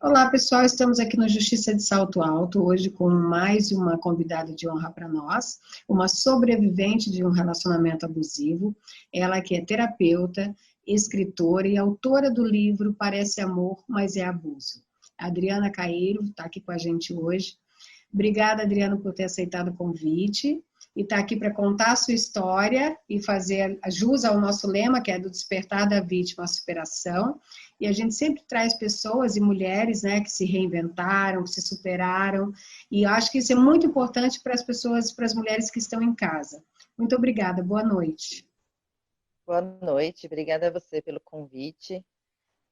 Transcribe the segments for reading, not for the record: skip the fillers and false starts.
Olá, pessoal. Estamos aqui no Justiça de Salto Alto, hoje com mais uma convidada de honra para nós, uma sobrevivente de um relacionamento abusivo. Ela que é terapeuta, escritora e autora do livro Parece Amor, mas é Abuso. A Adriana Caeiro está aqui com a gente hoje. Obrigada, Adriana, por ter aceitado o convite e estar aqui para contar a sua história e fazer jus ao nosso lema, que é do despertar da vítima à superação. E a gente sempre traz pessoas e mulheres, né, que se reinventaram, que se superaram, e eu acho que isso é muito importante para as pessoas, para as mulheres que estão em casa. Muito obrigada, boa noite. Boa noite, obrigada a você pelo convite.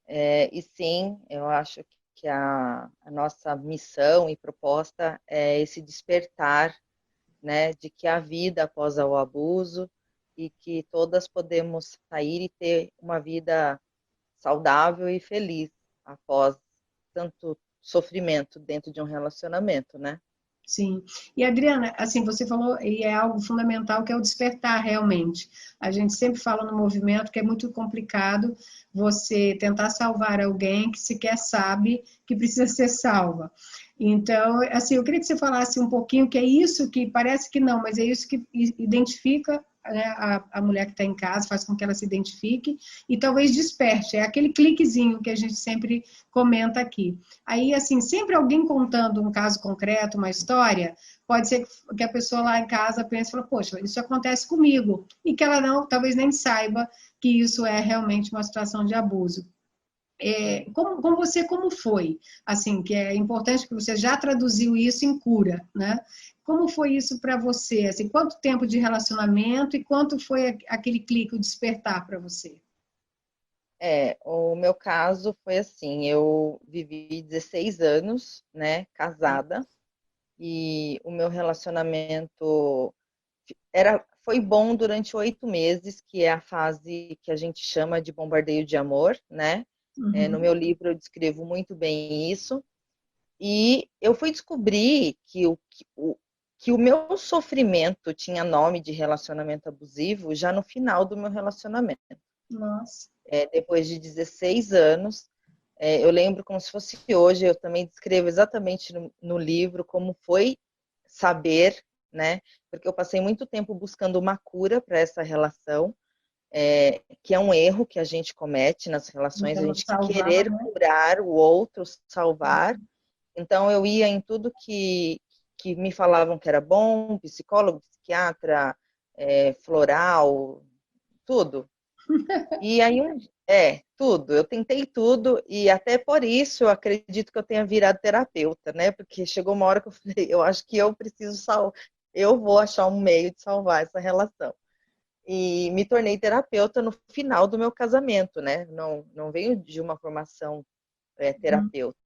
E sim, eu acho que a nossa missão e proposta é esse despertar, né, de que há vida após o abuso e que todas podemos sair e ter uma vida saudável e feliz após tanto sofrimento dentro de um relacionamento, né? Sim. E Adriana, assim, você falou, e é algo fundamental, que é o despertar realmente. A gente sempre fala no movimento que é muito complicado você tentar salvar alguém que sequer sabe que precisa ser salva. Então, assim, eu queria que você falasse um pouquinho que é isso que parece que não, mas é isso que identifica, né, a mulher que está em casa, faz com que ela se identifique e talvez desperte. É aquele cliquezinho que a gente sempre comenta aqui. Aí, assim, sempre alguém contando um caso concreto, uma história, pode ser que a pessoa lá em casa pense, fala, poxa, isso acontece comigo, e que ela não, talvez nem saiba que isso é realmente uma situação de abuso. Como você, como foi? Assim, que é importante que você já traduziu isso em cura, né? Como foi isso para você? Assim, quanto tempo de relacionamento e quanto foi aquele clique, o despertar para você? O meu caso foi assim, eu vivi 16 anos, né, casada, e o meu relacionamento foi bom durante 8 meses, que é a fase que a gente chama de bombardeio de amor, né? No Uhum. meu livro eu descrevo muito bem isso. E eu fui descobrir que o meu sofrimento tinha nome de relacionamento abusivo já no final do meu relacionamento. Nossa. Depois de 16 anos, eu lembro como se fosse hoje, eu também descrevo exatamente no livro como foi saber, né? Porque eu passei muito tempo buscando uma cura para essa relação, que é um erro que a gente comete nas relações, a Tentando gente salvar, querer né? curar o outro, salvar. Então eu ia em tudo que me falavam que era bom, psicólogo, psiquiatra, floral, tudo. E aí, tudo. Eu tentei tudo e até por isso eu acredito que eu tenha virado terapeuta, né? Porque chegou uma hora que eu falei, eu acho que eu preciso salvar, eu vou achar um meio de salvar essa relação. E me tornei terapeuta no final do meu casamento, né? Não venho de uma formação Uhum. terapeuta.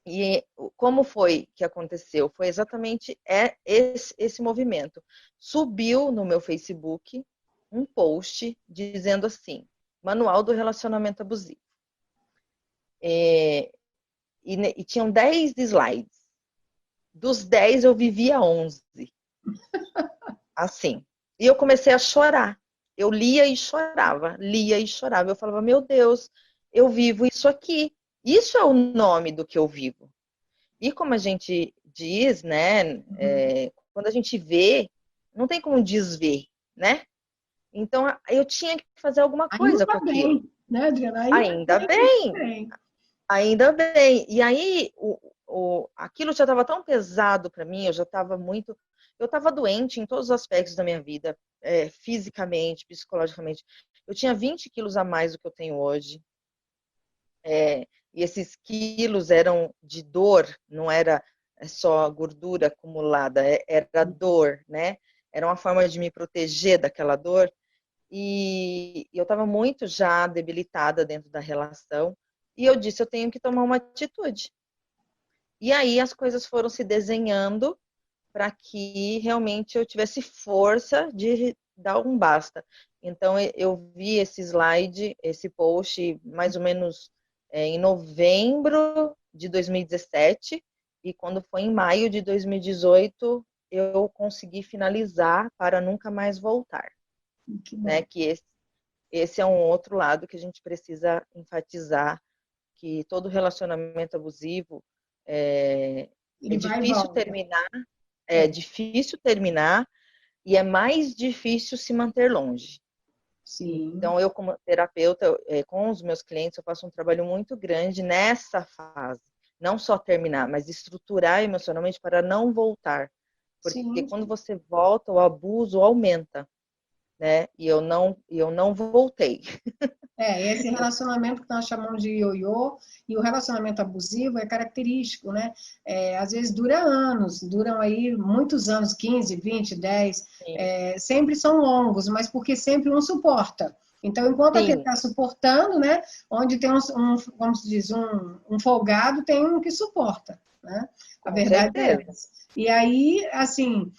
E como foi que aconteceu? Foi exatamente esse movimento. Subiu no meu Facebook um post dizendo assim, Manual do Relacionamento Abusivo. E tinham 10 slides. Dos 10 eu vivia 11. Assim. E eu comecei a chorar. Eu lia e chorava, lia e chorava. Eu falava, meu Deus, eu vivo isso aqui. Isso é o nome do que eu vivo. E como a gente diz, né, Uhum. quando a gente vê, não tem como desver, né? Então eu tinha que fazer alguma coisa com Ainda aquilo. bem, né, Adriana? Ainda Ainda bem que bem, tem. ainda bem. E aí aquilo já estava tão pesado para mim, eu estava doente em todos os aspectos da minha vida, fisicamente, psicologicamente. Eu tinha 20 quilos a mais do que eu tenho hoje. E esses quilos eram de dor, não era só gordura acumulada, era dor, né? Era uma forma de me proteger daquela dor. E eu estava muito já debilitada dentro da relação. E eu disse, eu tenho que tomar uma atitude. E aí as coisas foram se desenhando para que realmente eu tivesse força de dar um basta. Então eu vi esse slide, esse post, mais ou menos em novembro de 2017, e quando foi em maio de 2018, eu consegui finalizar para nunca mais voltar. Que Né? bom. Que esse é um outro lado que a gente precisa enfatizar, que todo relacionamento abusivo é, é Ele vai e difícil volta. terminar, é difícil terminar e é mais difícil se manter longe. Sim. Então, eu como terapeuta, com os meus clientes, eu faço um trabalho muito grande nessa fase. Não só terminar, mas estruturar emocionalmente para não voltar. Porque Sim. quando você volta, o abuso aumenta, né? E eu não voltei. Esse relacionamento que nós chamamos de ioiô, e o relacionamento abusivo é característico, né? Às vezes dura anos, duram aí muitos anos, 15, 20, 10, sempre são longos, mas porque sempre um suporta. Então, enquanto aquele Sim, está suportando, né? Onde tem como se diz, um folgado, tem um que suporta, né? A com verdade é certeza. essa. E aí, assim,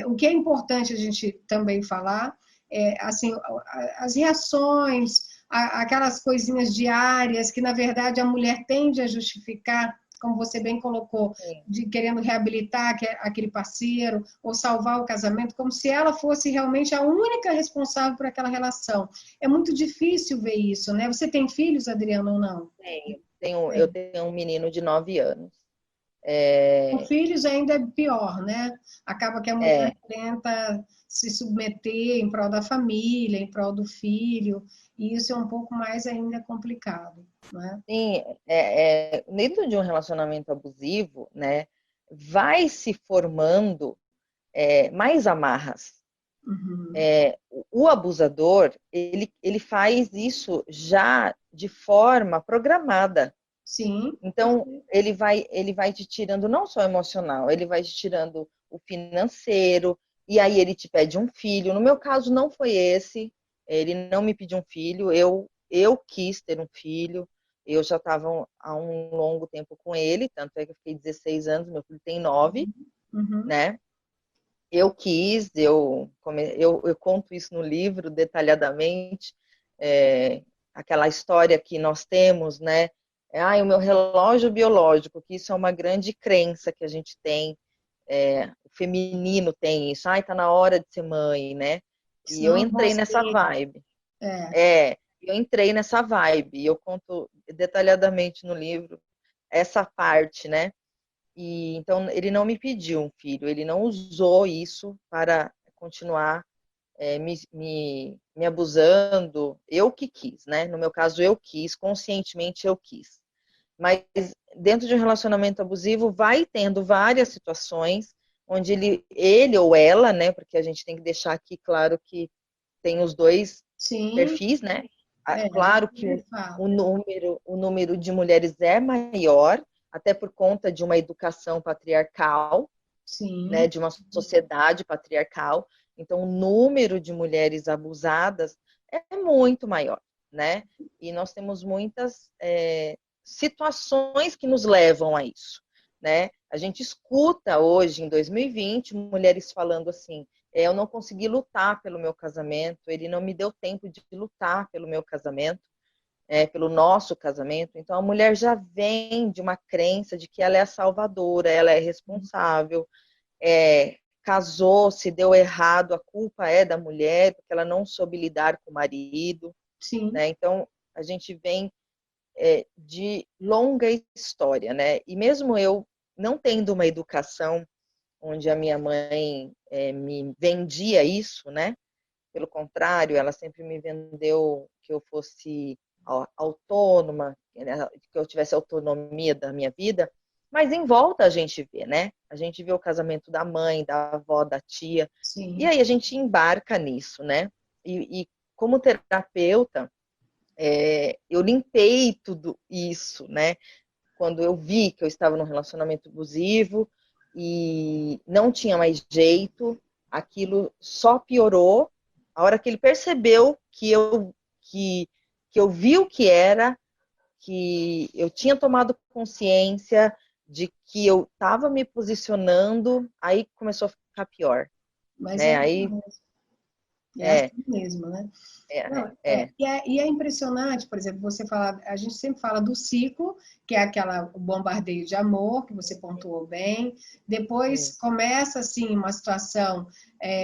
o que é importante a gente também falar assim, as reações, aquelas coisinhas diárias que, na verdade, a mulher tende a justificar, como você bem colocou, Sim. de querendo reabilitar aquele parceiro ou salvar o casamento, como se ela fosse realmente a única responsável por aquela relação. É muito difícil ver isso, né? Você tem filhos, Adriana, ou não? Eu tenho um menino de 9 anos. Com É, filhos ainda é pior, né? Acaba que a mulher é, tenta se submeter em prol da família, em prol do filho, e isso é um pouco mais ainda complicado, né? sim, dentro de um relacionamento abusivo, né, vai se formando mais amarras. Uhum. O abusador, ele faz isso já de forma programada. Sim, Então, ele vai te tirando não só o emocional, ele vai te tirando o financeiro, e aí ele te pede um filho. No meu caso, não foi esse. Ele não me pediu um filho, eu quis ter um filho. Eu já estava há um longo tempo com ele, tanto é que eu fiquei 16 anos, meu filho tem 9, uhum. né? Eu quis, eu conto isso no livro detalhadamente, é, aquela história que nós temos, né? O meu relógio biológico, que isso é uma grande crença que a gente tem, o feminino tem isso, tá na hora de ser mãe, né? E eu Senão não vão entrei nessa ser. vibe. É, Eu entrei nessa vibe, e eu conto detalhadamente no livro essa parte, né? E então ele não me pediu um filho, ele não usou isso para continuar me abusando. Eu que quis, né? No meu caso, eu quis, conscientemente eu quis. Mas dentro de um relacionamento abusivo, vai tendo várias situações onde ele ou ela, né? Porque a gente tem que deixar aqui claro que tem os dois sim, perfis, né? a gente Claro que sempre fala. o número de mulheres é maior, até por conta de uma educação patriarcal, né, Sim, de uma sociedade patriarcal. Então, o número de mulheres abusadas é muito maior, né? E nós temos muitas situações que nos levam a isso, né? A gente escuta hoje, em 2020, mulheres falando assim: eu não consegui lutar pelo meu casamento, ele não me deu tempo de lutar pelo meu casamento, pelo nosso casamento. Então, a mulher já vem de uma crença de que ela é a salvadora, ela é responsável, casou, se deu errado, a culpa é da mulher, porque ela não soube lidar com o marido, sim, né? Então, a gente vem de longa história, né? E mesmo eu não tendo uma educação onde a minha mãe me vendia isso, né? Pelo contrário, ela sempre me vendeu que eu fosse autônoma, que eu tivesse autonomia da minha vida, mas em volta a gente vê, né? A gente vê o casamento da mãe, da avó, da tia, e sim. aí a gente embarca nisso, né? E como terapeuta, eu limpei tudo isso, né? Quando eu vi que eu estava num relacionamento abusivo e não tinha mais jeito, aquilo só piorou. A hora que ele percebeu que eu vi o que era, que eu tinha tomado consciência de que eu estava me posicionando, aí começou a ficar pior, Mas né? Aí é é, assim mesmo, né? é, Não, é, e é impressionante, por exemplo, você fala, a gente sempre fala do ciclo, que é aquela o bombardeio de amor, que você pontuou bem. Depois sim, começa assim uma situação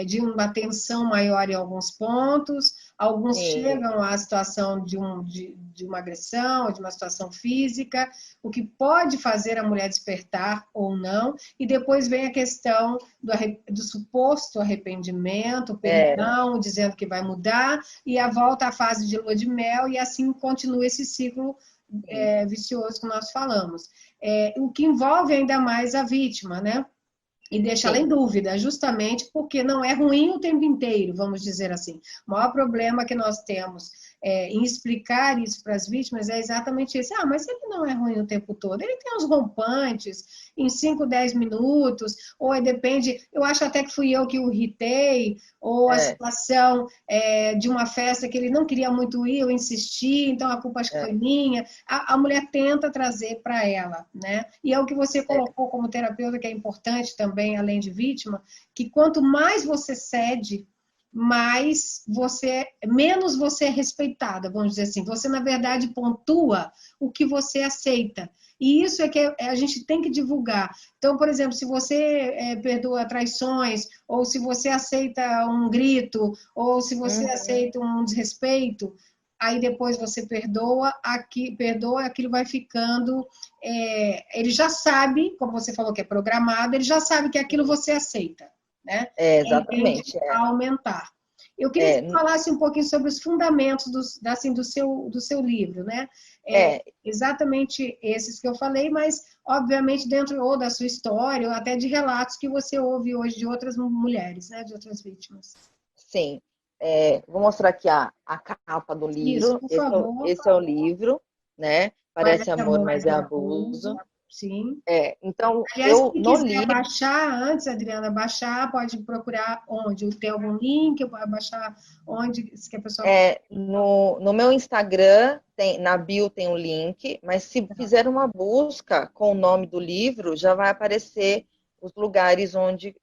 de uma tensão maior em alguns pontos. Alguns sim, chegam à situação de de uma agressão, ou de uma situação física, o que pode fazer a mulher despertar ou não, e depois vem a questão do suposto arrependimento, perdão, dizendo que vai mudar, e a volta à fase de lua de mel, e assim continua esse ciclo vicioso que nós falamos. O que envolve ainda mais a vítima, né? E deixa ela em dúvida, justamente porque não é ruim o tempo inteiro, vamos dizer assim. O maior problema que nós temos em explicar isso para as vítimas é exatamente esse. Ah, mas ele não é ruim o tempo todo. Ele tem uns rompantes em 5, 10 minutos, ou depende, eu acho até que fui eu que o irritei, ou a situação de uma festa que ele não queria muito ir, eu insisti, então a culpa acho que foi minha. A mulher tenta trazer para ela, né? E é o que você colocou como terapeuta, que é importante também, além de vítima, que quanto mais você cede, menos você é respeitada, vamos dizer assim. Você, na verdade, pontua o que você aceita. E isso é que a gente tem que divulgar. Então, por exemplo, se você perdoa traições, ou se você aceita um grito, ou se você aceita um desrespeito, aí depois você perdoa, aquilo vai ficando... ele já sabe, como você falou que é programado, ele já sabe que aquilo você aceita, né? Exatamente. A aumentar. Eu queria que você falasse um pouquinho sobre os fundamentos do seu livro, né? Exatamente esses que eu falei, mas, obviamente, dentro ou da sua história, ou até de relatos que você ouve hoje de outras mulheres, né? De outras vítimas. Sim. Vou mostrar aqui a capa do livro. Isso, por favor. Esse é o livro, né? Parece amor, mas é abuso. Sim. Então, Aliás, quem no quiser livro... baixar, antes, Adriana, baixar, pode procurar onde? Tem algum link? Pode baixar onde que a pessoa... no meu Instagram, na bio tem um link, mas se fizer uma busca com o nome do livro, já vai aparecer os lugares onde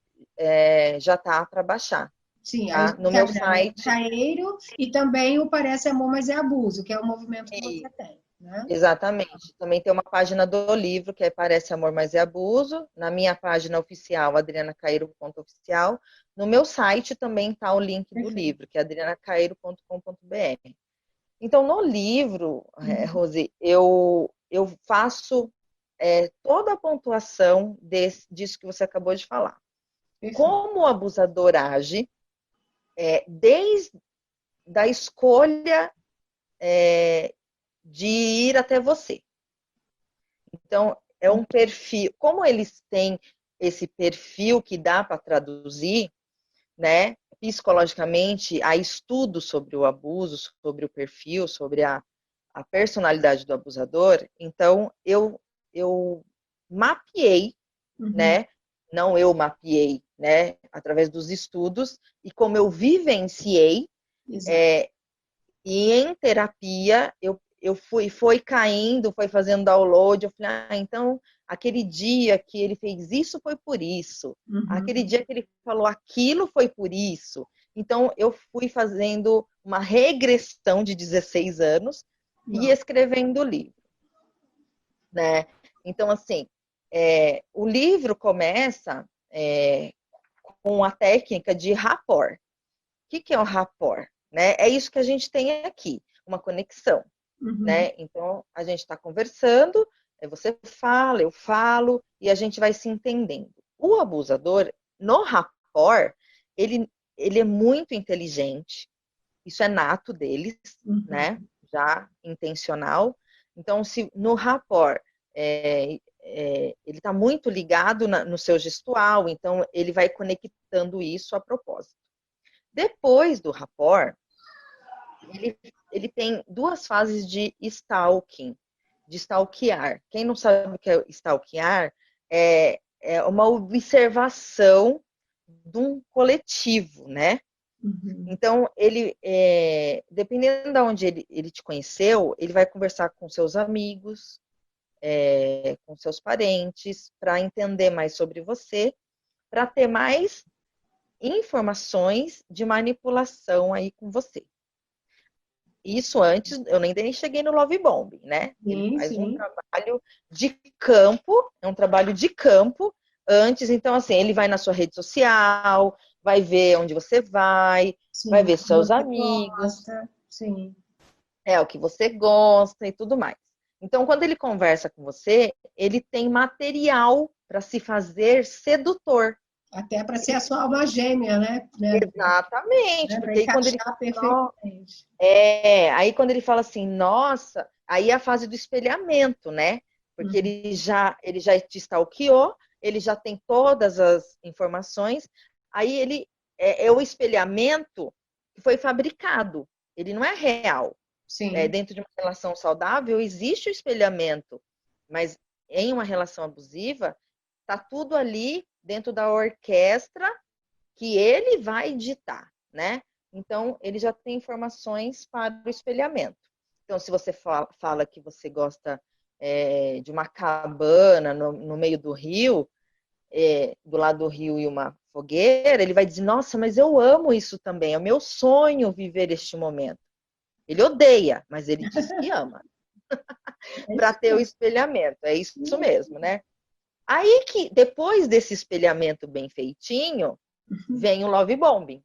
já está para baixar. Sim, tá? No meu site. Caeiro, e também o Parece Amor, mas é Abuso, que é o movimento que você tem. Né? Exatamente. Também tem uma página do livro, que é Parece Amor, mas é Abuso. Na minha página oficial, adrianacairo.oficial. No meu site também está o link do livro, que é adrianacairo.com.br. Então, no livro, Rose, eu faço toda a pontuação disso que você acabou de falar. Perfeito. Como o abusador age, desde a escolha de ir até você. Então, é um perfil. Como eles têm esse perfil que dá para traduzir, né, psicologicamente, há estudos sobre o abuso, sobre o perfil, sobre a personalidade do abusador. Então, eu mapeei, né? Não eu mapeei, né? Através dos estudos, e como eu vivenciei, e em terapia, foi caindo, foi fazendo download, eu falei, então, aquele dia que ele fez isso foi por isso. Aquele dia que ele falou aquilo foi por isso. Então, eu fui fazendo uma regressão de 16 anos e escrevendo o livro. Né? Então, assim, o livro começa com a técnica de rapport. O que é um rapport? Né? É isso que a gente tem aqui, uma conexão. Né? Então, a gente está conversando, você fala, eu falo, e a gente vai se entendendo. O abusador, no rapport, ele é muito inteligente, isso é nato deles, né? Já intencional. Então, se no rapport ele está muito ligado no seu gestual, então ele vai conectando isso a propósito. Depois do rapport, ele tem duas fases de stalking, de stalkear. Quem não sabe o que é stalkear, é uma observação de um coletivo, né? Então, ele, dependendo de onde ele te conheceu, ele vai conversar com seus amigos, com seus parentes, para entender mais sobre você, para ter mais informações de manipulação aí com você. Isso antes, eu nem cheguei no Love Bombing, né? Ele faz um trabalho de campo, é um trabalho de campo antes. Então, assim, ele vai na sua rede social, vai ver onde você vai ver seus amigos. Sim. É o que você gosta e tudo mais. Então, quando ele conversa com você, ele tem material para se fazer sedutor. Até para ser a sua alma gêmea, né? Exatamente, Para porque aí quando ele encaixar perfeitamente. aí quando ele fala assim, nossa, aí é a fase do espelhamento, né? Porque Uhum. ele já te stalkeou, ele já tem todas as informações, aí ele é o espelhamento que foi fabricado, ele não é real. Sim. Dentro de uma relação saudável existe o espelhamento, mas em uma relação abusiva tá tudo ali dentro da orquestra que ele vai ditar, né? Então, ele já tem informações para o espelhamento. Então, se você fala que você gosta de uma cabana no meio do rio, do lado do rio e uma fogueira, ele vai dizer, nossa, mas eu amo isso também, é o meu sonho viver este momento. Ele odeia, mas ele diz que ama, É para isso ter o mesmo. espelhamento. É isso mesmo, né? Aí que, depois desse espelhamento bem feitinho, vem o love bombing.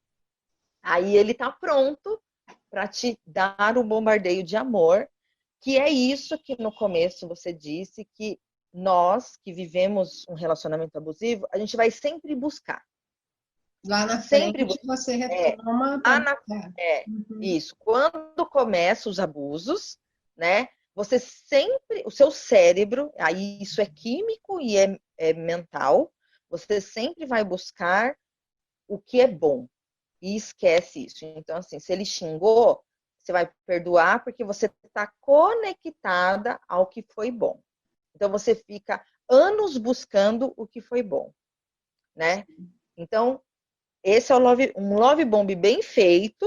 Aí ele tá pronto para te dar o bombardeio de amor, que é isso que no começo você disse que nós que vivemos um relacionamento abusivo, a gente vai sempre buscar. Lá na Sempre frente buscar. você É, retoma para lá na, buscar. é, Uhum. isso. Quando começam os abusos, né? Você sempre, o seu cérebro, aí isso é químico e é mental, você sempre vai buscar o que é bom e esquece isso. Então, assim, se ele xingou, você vai perdoar porque você está conectada ao que foi bom. Então, você fica anos buscando o que foi bom, né? Então, esse é um love bomb bem feito,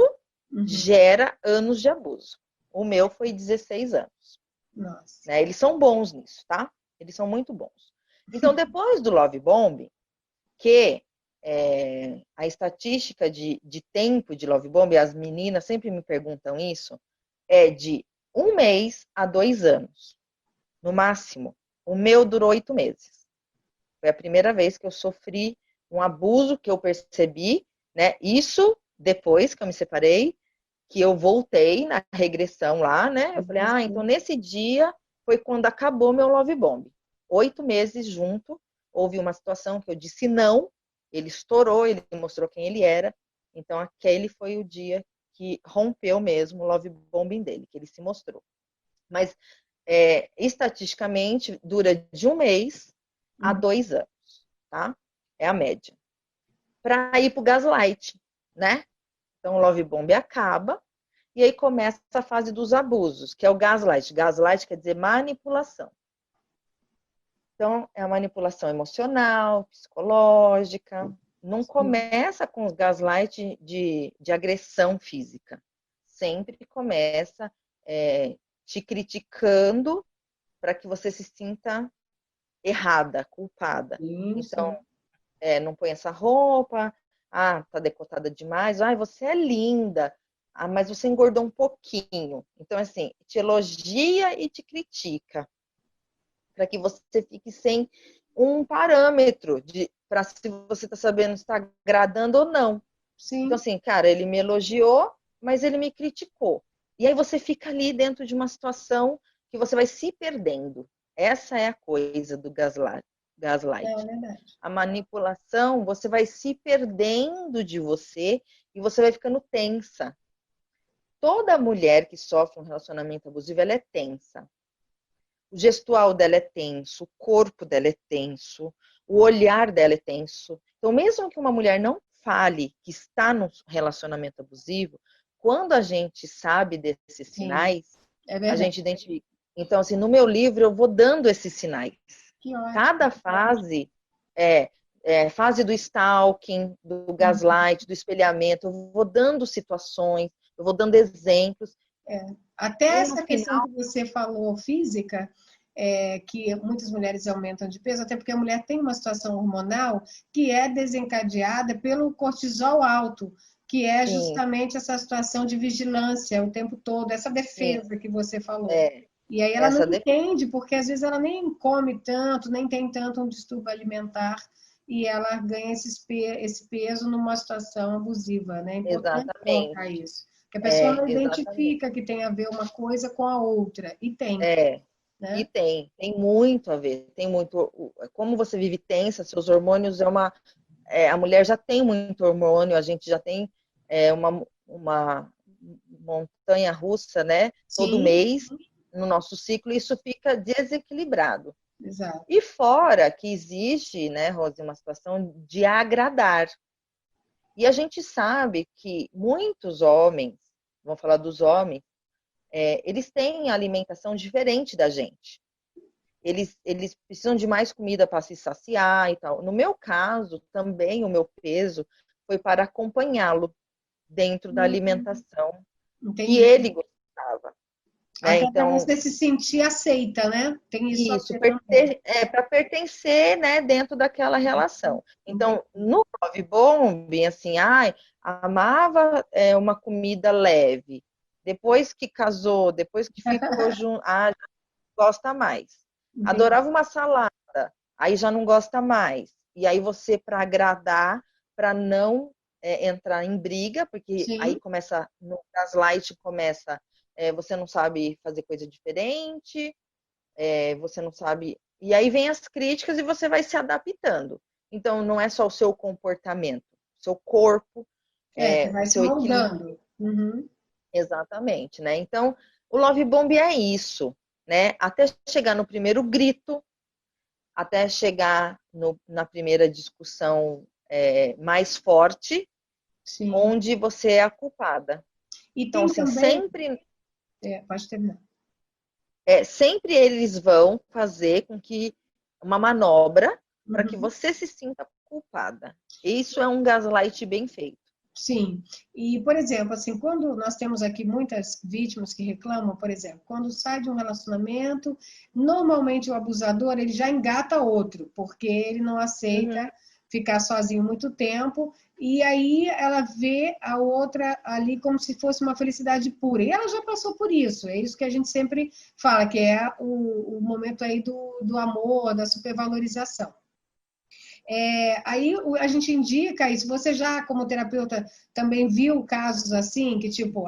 Uhum. gera anos de abuso. O meu foi 16 anos. Nossa. Né? Eles são bons nisso, tá? Eles são muito bons. Então, depois do love bomb, que a estatística de tempo de love bomb, as meninas sempre me perguntam isso, é de 1 mês a 2 anos, no máximo. O meu durou 8 meses. Foi a primeira vez que eu sofri um abuso que eu percebi, né? Isso depois que eu me separei, que eu voltei na regressão lá, né? Eu falei, então nesse dia foi quando acabou meu love bomb. 8 meses junto, houve uma situação que eu disse não, ele estourou, ele mostrou quem ele era, então aquele foi o dia que rompeu mesmo o love bombing dele, que ele se mostrou. Mas estatisticamente dura de 1 mês a Uhum. 2 anos, tá? É a média. Para ir para o gaslight, né? Então o love bomb acaba, e aí começa a fase dos abusos, que é o gaslight. Gaslight quer dizer manipulação. Então, é a manipulação emocional, psicológica. Não começa com os gaslight de agressão física. Sempre começa te criticando para que você se sinta errada, culpada. Sim, Então, sim. não põe essa roupa, tá decotada demais, você é linda, mas você engordou um pouquinho. Então, assim, te elogia e te critica, para que você fique sem um parâmetro para se você está sabendo se está agradando ou não. Então, Sim. assim, cara, ele me elogiou, mas ele me criticou. E aí você fica ali dentro de uma situação que você vai se perdendo. Essa é a coisa do É gaslight. verdade. A manipulação, você vai se perdendo de você e você vai ficando tensa. Toda mulher que sofre um relacionamento abusivo, ela é tensa. O gestual dela é tenso, o corpo dela é tenso, o olhar dela é tenso. Então, mesmo que uma mulher não fale que está num relacionamento abusivo, quando a gente sabe desses Sim, sinais, é a verdade. gente identifica. Então, assim, no meu livro eu vou dando esses sinais. Que ótimo. Cada fase fase do stalking, do gaslight, do espelhamento, eu vou dando situações, eu vou dando exemplos. É. Até E no essa questão final, que você falou, física, que muitas mulheres aumentam de peso, até porque a mulher tem uma situação hormonal que é desencadeada pelo cortisol alto, que é sim, justamente essa situação de vigilância o tempo todo, essa sim, defesa que você falou. é, E aí ela não essa entende, porque às vezes ela nem come tanto, nem tem tanto um distúrbio alimentar, e ela ganha esse peso numa situação abusiva, né? É importante colocar exatamente. isso. Que a pessoa não Exatamente. identifica que tem a ver uma coisa com a outra. E tem, É, e né? tem muito a ver, tem muito, como você vive tensa, seus hormônios a mulher já tem muito hormônio, a gente já tem uma montanha russa, né, todo Sim, mês no nosso ciclo, e isso fica desequilibrado. exato. E fora que existe, né, Rose, uma situação de agradar. E a gente sabe que muitos homens, vamos falar dos homens, eles têm alimentação diferente da gente. Eles precisam de mais comida para se saciar e tal. No meu caso, também o meu peso foi para acompanhá-lo dentro da Hum, alimentação que entendi. ele gostava, né? Até para Então, você se sentir aceita, né? Tem isso a isso, ver também. para pertencer, né, dentro daquela relação. Entendi. Então, no Love Bombing, assim, ai, amava uma comida leve. Depois que casou, depois que ficou junto, já gosta mais. Entendi. Adorava uma salada, aí já não gosta mais. E aí você, para agradar, para não entrar em briga, porque aí Sim. começa, no gaslight começa, você não sabe fazer coisa diferente, você não sabe. E aí vem as críticas e você vai se adaptando. Então, não é só o seu comportamento, seu corpo, Você o vai se seu equilíbrio. moldando. Uhum. Exatamente, né? Então, o Love Bomb é isso, né? Até chegar no primeiro grito, até chegar na primeira discussão mais forte, Sim. onde você é a culpada. E Então, tem assim, também. Pode terminar. sempre eles vão fazer com que uma manobra para que Uhum. você se sinta culpada. Isso é um gaslight bem feito. Sim. E, por exemplo, assim, quando nós temos aqui muitas vítimas que reclamam, por exemplo, quando sai de um relacionamento, normalmente o abusador ele já engata outro, porque ele não aceita Uhum. ficar sozinho muito tempo, e aí ela vê a outra ali como se fosse uma felicidade pura. E ela já passou por isso, é isso que a gente sempre fala, que é o momento aí do amor, da supervalorização. Aí a gente indica isso. Você já, como terapeuta, também viu casos assim, que tipo,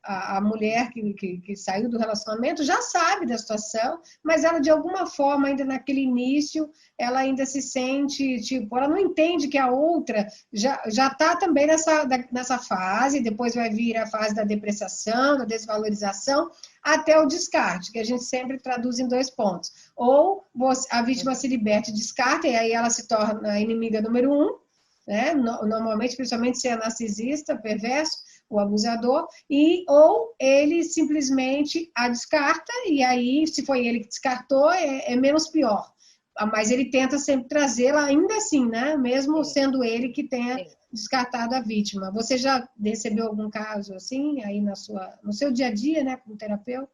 a mulher que saiu do relacionamento já sabe da situação, mas ela de alguma forma, ainda naquele início, ela ainda se sente, tipo, ela não entende que a outra já está também nessa fase, depois vai vir a fase da depreciação, da desvalorização, até o descarte, que a gente sempre traduz em 2 pontos. Ou a vítima se liberta e descarta, e aí ela se torna a inimiga número 1, né? Normalmente, principalmente se é narcisista, perverso, o abusador, ou ele simplesmente a descarta, e aí, se foi ele que descartou, é menos pior. Mas ele tenta sempre trazê-la ainda assim, né? Mesmo Sim, sendo ele que tenha sim. descartado a vítima. Você já recebeu algum caso assim aí no seu dia a dia, né, como terapeuta?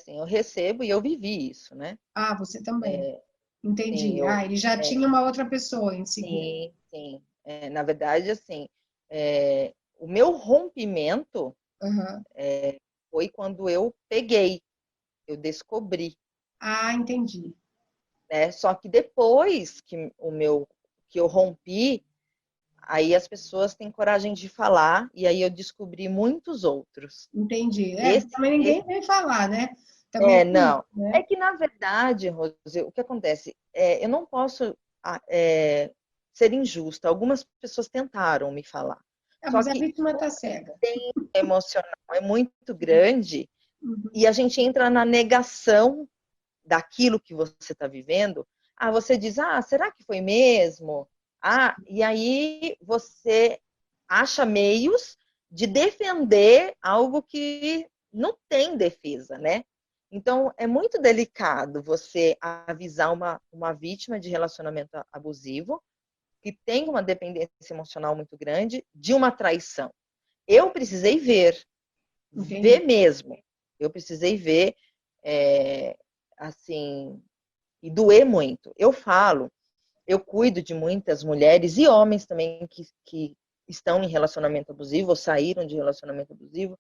Sim, eu recebo e eu vivi isso, né? Ah, você também. Sim, Entendi. Ah, ele já é, tinha uma outra pessoa em seguida. sim, sim. Na verdade, assim, o meu rompimento Uhum. foi quando eu peguei, eu descobri, Ah, entendi. né? Só que depois que eu rompi, aí as pessoas têm coragem de falar e aí eu descobri muitos outros. Entendi. Porque Esse, também ninguém esse, vem falar, né? Também tem isso, não. É né? que na verdade, Rose, o que acontece? Eu não posso ser injusta. Algumas pessoas tentaram me falar. Ah, Só mas a que vítima tá cega. emocional é muito grande Uhum. e a gente entra na negação daquilo que você está vivendo. Você diz, será que foi mesmo? E aí você acha meios de defender algo que não tem defesa, né? Então, é muito delicado você avisar uma vítima de relacionamento abusivo que tem uma dependência emocional muito grande de uma traição. Eu precisei ver Entendi. mesmo. Eu precisei ver, é, assim, e doer muito. Eu falo, eu cuido de muitas mulheres e homens também que estão em relacionamento abusivo ou saíram de relacionamento abusivo,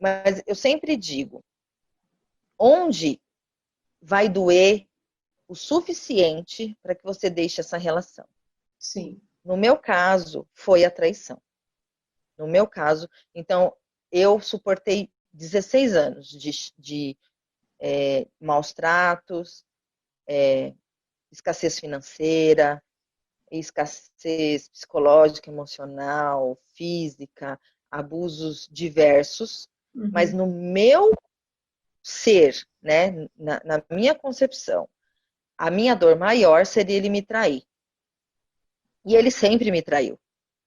mas eu sempre digo, onde vai doer o suficiente para que você deixe essa relação? Sim. No meu caso, foi a traição. no meu caso. Então, eu suportei 16 anos de maus tratos, escassez financeira, escassez psicológica, emocional, física, abusos diversos, mas no meu ser, né, na minha concepção, a minha dor maior seria ele me trair. E ele sempre me traiu,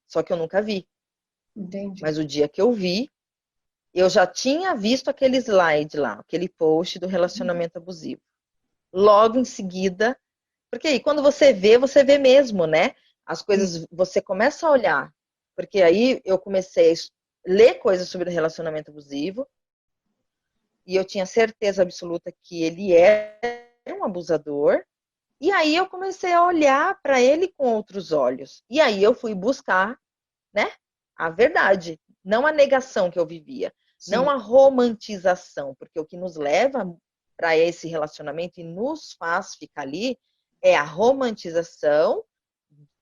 só que eu nunca vi. Entendi. Mas o dia que eu vi, eu já tinha visto aquele slide lá, aquele post do relacionamento abusivo. Logo em seguida, porque aí quando você vê mesmo, né? As coisas, você começa a olhar. Porque aí eu comecei a ler coisas sobre o relacionamento abusivo e eu tinha certeza absoluta que ele era um abusador. E aí eu comecei a olhar para ele com outros olhos. E aí eu fui buscar, né, a verdade, não a negação que eu vivia, não a romantização, porque o que nos leva para esse relacionamento e nos faz ficar ali é a romantização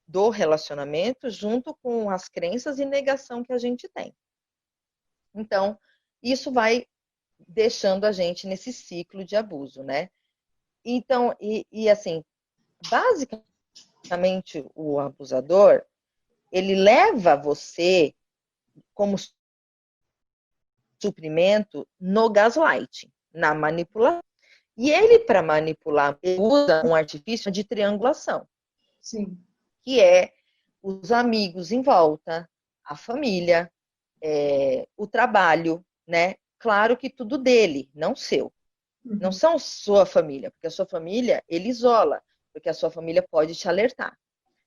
do relacionamento junto com as crenças e negação que a gente tem. Então, isso vai deixando a gente nesse ciclo de abuso, né? Então, assim, basicamente o abusador, ele leva você como suprimento no gaslight, na manipulação. E ele, para manipular, usa um artifício de triangulação. Sim. Que é os amigos em volta, a família, o trabalho, né? Claro que tudo dele, não seu. Não são sua família, porque a sua família ele isola, porque a sua família pode te alertar.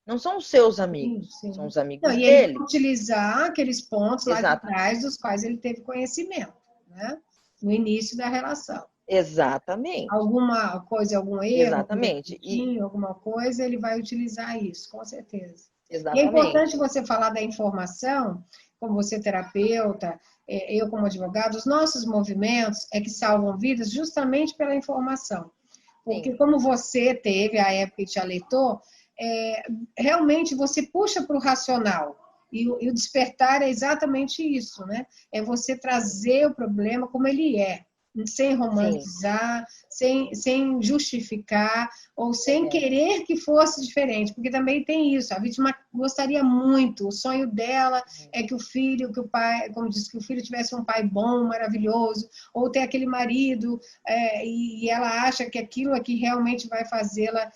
Não são os seus amigos, são os amigos e ele vai dele. utilizar aqueles pontos lá de Exatamente. trás dos quais ele teve conhecimento, né? No início da relação. Exatamente. Alguma coisa, algum erro, Exatamente. alguma coisa, ele vai utilizar isso, com certeza. E é Exatamente. importante você falar da informação, como você terapeuta, eu como advogado, os nossos movimentos é que salvam vidas justamente pela informação. Porque Sim. como você teve a época que te alertou, realmente você puxa para o racional. E o despertar é exatamente isso, né? É você trazer o problema como ele é, sem romantizar, sem justificar, ou sem querer que fosse diferente, porque também tem isso, a vítima gostaria muito, o sonho dela é que que o pai, como disse, que o filho tivesse um pai bom, maravilhoso, ou ter aquele marido, e ela acha que aquilo é que realmente vai fazê-la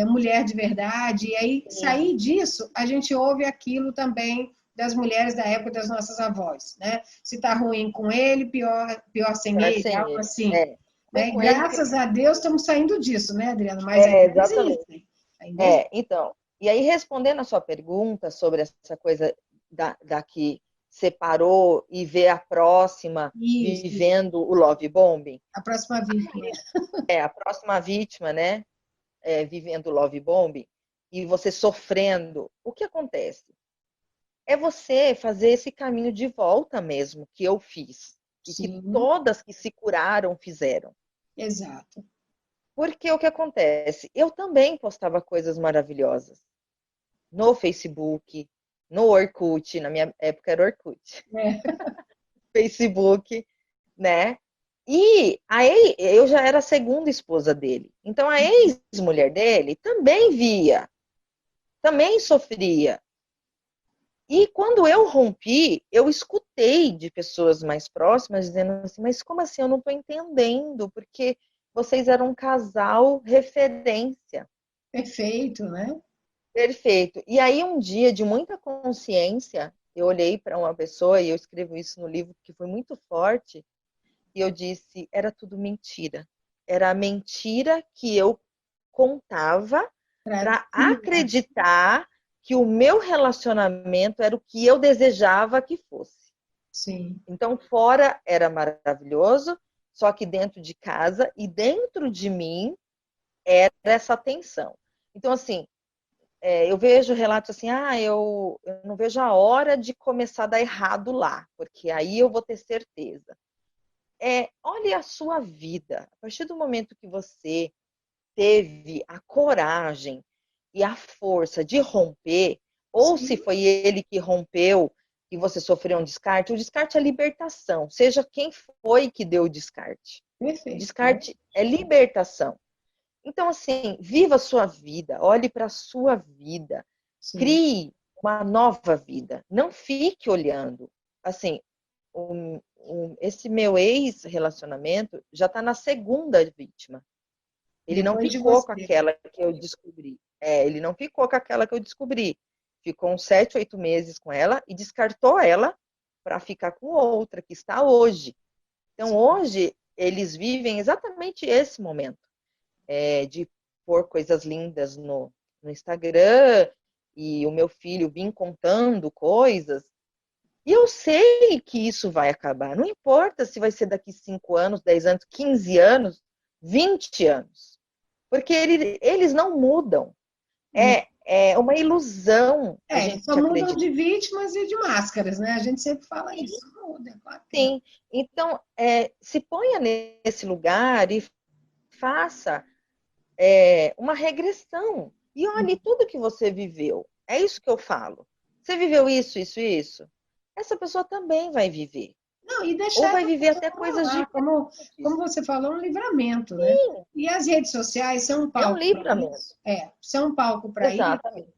mulher de verdade, e aí sair disso, a gente ouve aquilo também das mulheres da época das nossas avós, né? Se tá ruim com ele, pior sem ele, algo assim. Né? Graças a Deus estamos saindo disso, né, Adriana? Mas ainda existem. Então, e aí respondendo a sua pergunta sobre essa coisa da que separou e vê a próxima vivendo o love bombing. A próxima vítima. A próxima vítima, né? Vivendo o love bombing e você sofrendo. O que acontece? É você fazer esse caminho de volta mesmo que eu fiz. E que todas que se curaram fizeram. Exato. Porque o que acontece? Eu também postava coisas maravilhosas. No Facebook, no Orkut, na minha época era Orkut. Facebook, né? E aí eu já era a segunda esposa dele. Então a ex-mulher dele também via, também sofria. E quando eu rompi, eu escutei de pessoas mais próximas dizendo assim, mas como assim? Eu não estou entendendo, porque vocês eram um casal referência. Perfeito, né? Perfeito. E aí um dia de muita consciência, eu olhei para uma pessoa, e eu escrevo isso no livro, que foi muito forte, e eu disse, era tudo mentira. Era a mentira que eu contava para acreditar que o meu relacionamento era o que eu desejava que fosse. Sim. Então, fora era maravilhoso, só que dentro de casa e dentro de mim era essa tensão. Então, assim, eu vejo relatos assim, eu não vejo a hora de começar a dar errado lá, porque aí eu vou ter certeza. Olhe a sua vida. A partir do momento que você teve a coragem e a força de romper, ou se foi ele que rompeu, e você sofreu um descarte, o descarte é libertação, seja quem foi que deu o descarte. O Perfeito. descarte é libertação. Então, assim, viva a sua vida, olhe para a sua vida, Sim. crie uma nova vida. Não fique olhando. Assim, esse meu ex-relacionamento já está na segunda vítima. Ele não Depois de ficou com você. aquela que eu descobri. Ele não ficou com aquela que eu descobri. Ficou uns 7, 8 meses com ela e descartou ela para ficar com outra, que está hoje. Então, hoje, eles vivem exatamente esse momento. De pôr coisas lindas no Instagram, e o meu filho vir contando coisas. E eu sei que isso vai acabar. Não importa se vai ser daqui 5 anos, 10 anos, 15 anos, 20 anos. Porque eles não mudam. É uma ilusão a gente Só mudam acreditar. de vítimas e de máscaras, né? A gente sempre fala isso. Muda, claro que não. Sim. Então, se ponha nesse lugar e faça uma regressão. E olhe tudo que você viveu. É isso que eu falo. Você viveu isso, isso, isso. Essa pessoa também vai viver. Não, e Ou deixar vai essa viver pessoa até para coisas lá, como diferentes. você falou, um livramento, né? E as redes sociais são um É um palco para livramento. isso. São um palco para isso, Exatamente.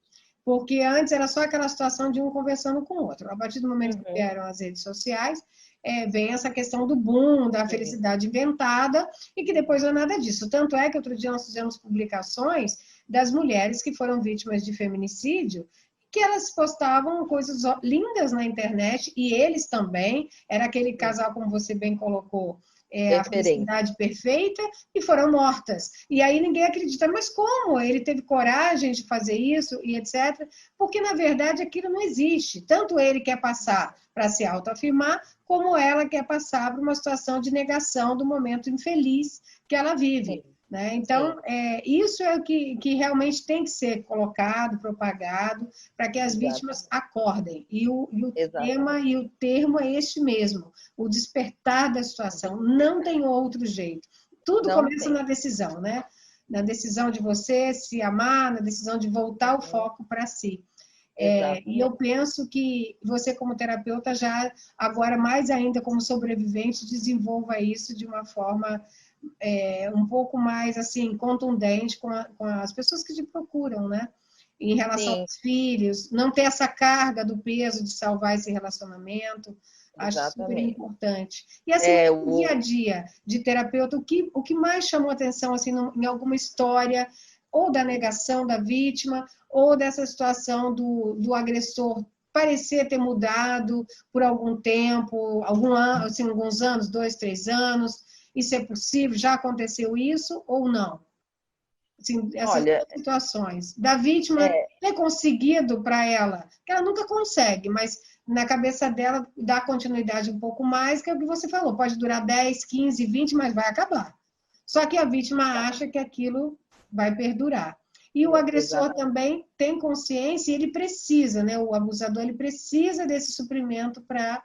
porque antes era só aquela situação de um conversando com o outro. A partir do momento que Uhum. vieram as redes sociais, vem essa questão do boom, da Sim. felicidade inventada, e que depois não é nada disso. Tanto é que outro dia nós fizemos publicações das mulheres que foram vítimas de feminicídio, que elas postavam coisas lindas na internet, e eles também, era aquele casal, como você bem colocou, a Referência. felicidade perfeita, e foram mortas. E aí ninguém acredita, mas como? Ele teve coragem de fazer isso e etc. Porque, na verdade, aquilo não existe. Tanto ele quer passar para se autoafirmar, como ela quer passar para uma situação de negação do momento infeliz que ela vive. Sim. Né? Sim. Então, isso é o que realmente tem que ser colocado, propagado, para que as vítimas Exatamente. acordem. E o tema Exatamente. e o termo é este mesmo, o despertar da situação. Não tem outro jeito. Tudo Não começa tem. na decisão, né? Na decisão de você se amar, na decisão de voltar o Uhum. foco para si. E eu Exatamente. penso que você, como terapeuta, já agora mais ainda como sobrevivente, desenvolva isso de uma forma um pouco mais assim contundente com as pessoas que te procuram, né? Em relação Sim, aos filhos, não ter essa carga do peso de salvar esse relacionamento, acho super exatamente. importante. E assim, no dia a O... dia de terapeuta, o que mais chamou atenção assim, em alguma história, ou da negação da vítima, ou dessa situação do agressor parecer ter mudado por algum tempo, assim, alguns anos, 2, 3 anos, isso é possível? Já aconteceu isso ou não? Assim, essas Olha, duas situações. Da vítima é, ter conseguido para ela, que ela nunca consegue, mas na cabeça dela dá continuidade um pouco mais, que é o que você falou, pode durar 10, 15, 20, mas vai acabar. Só que a vítima acha que aquilo vai perdurar. E o agressor exatamente. também tem consciência e ele precisa, né? O abusador ele precisa desse suprimento para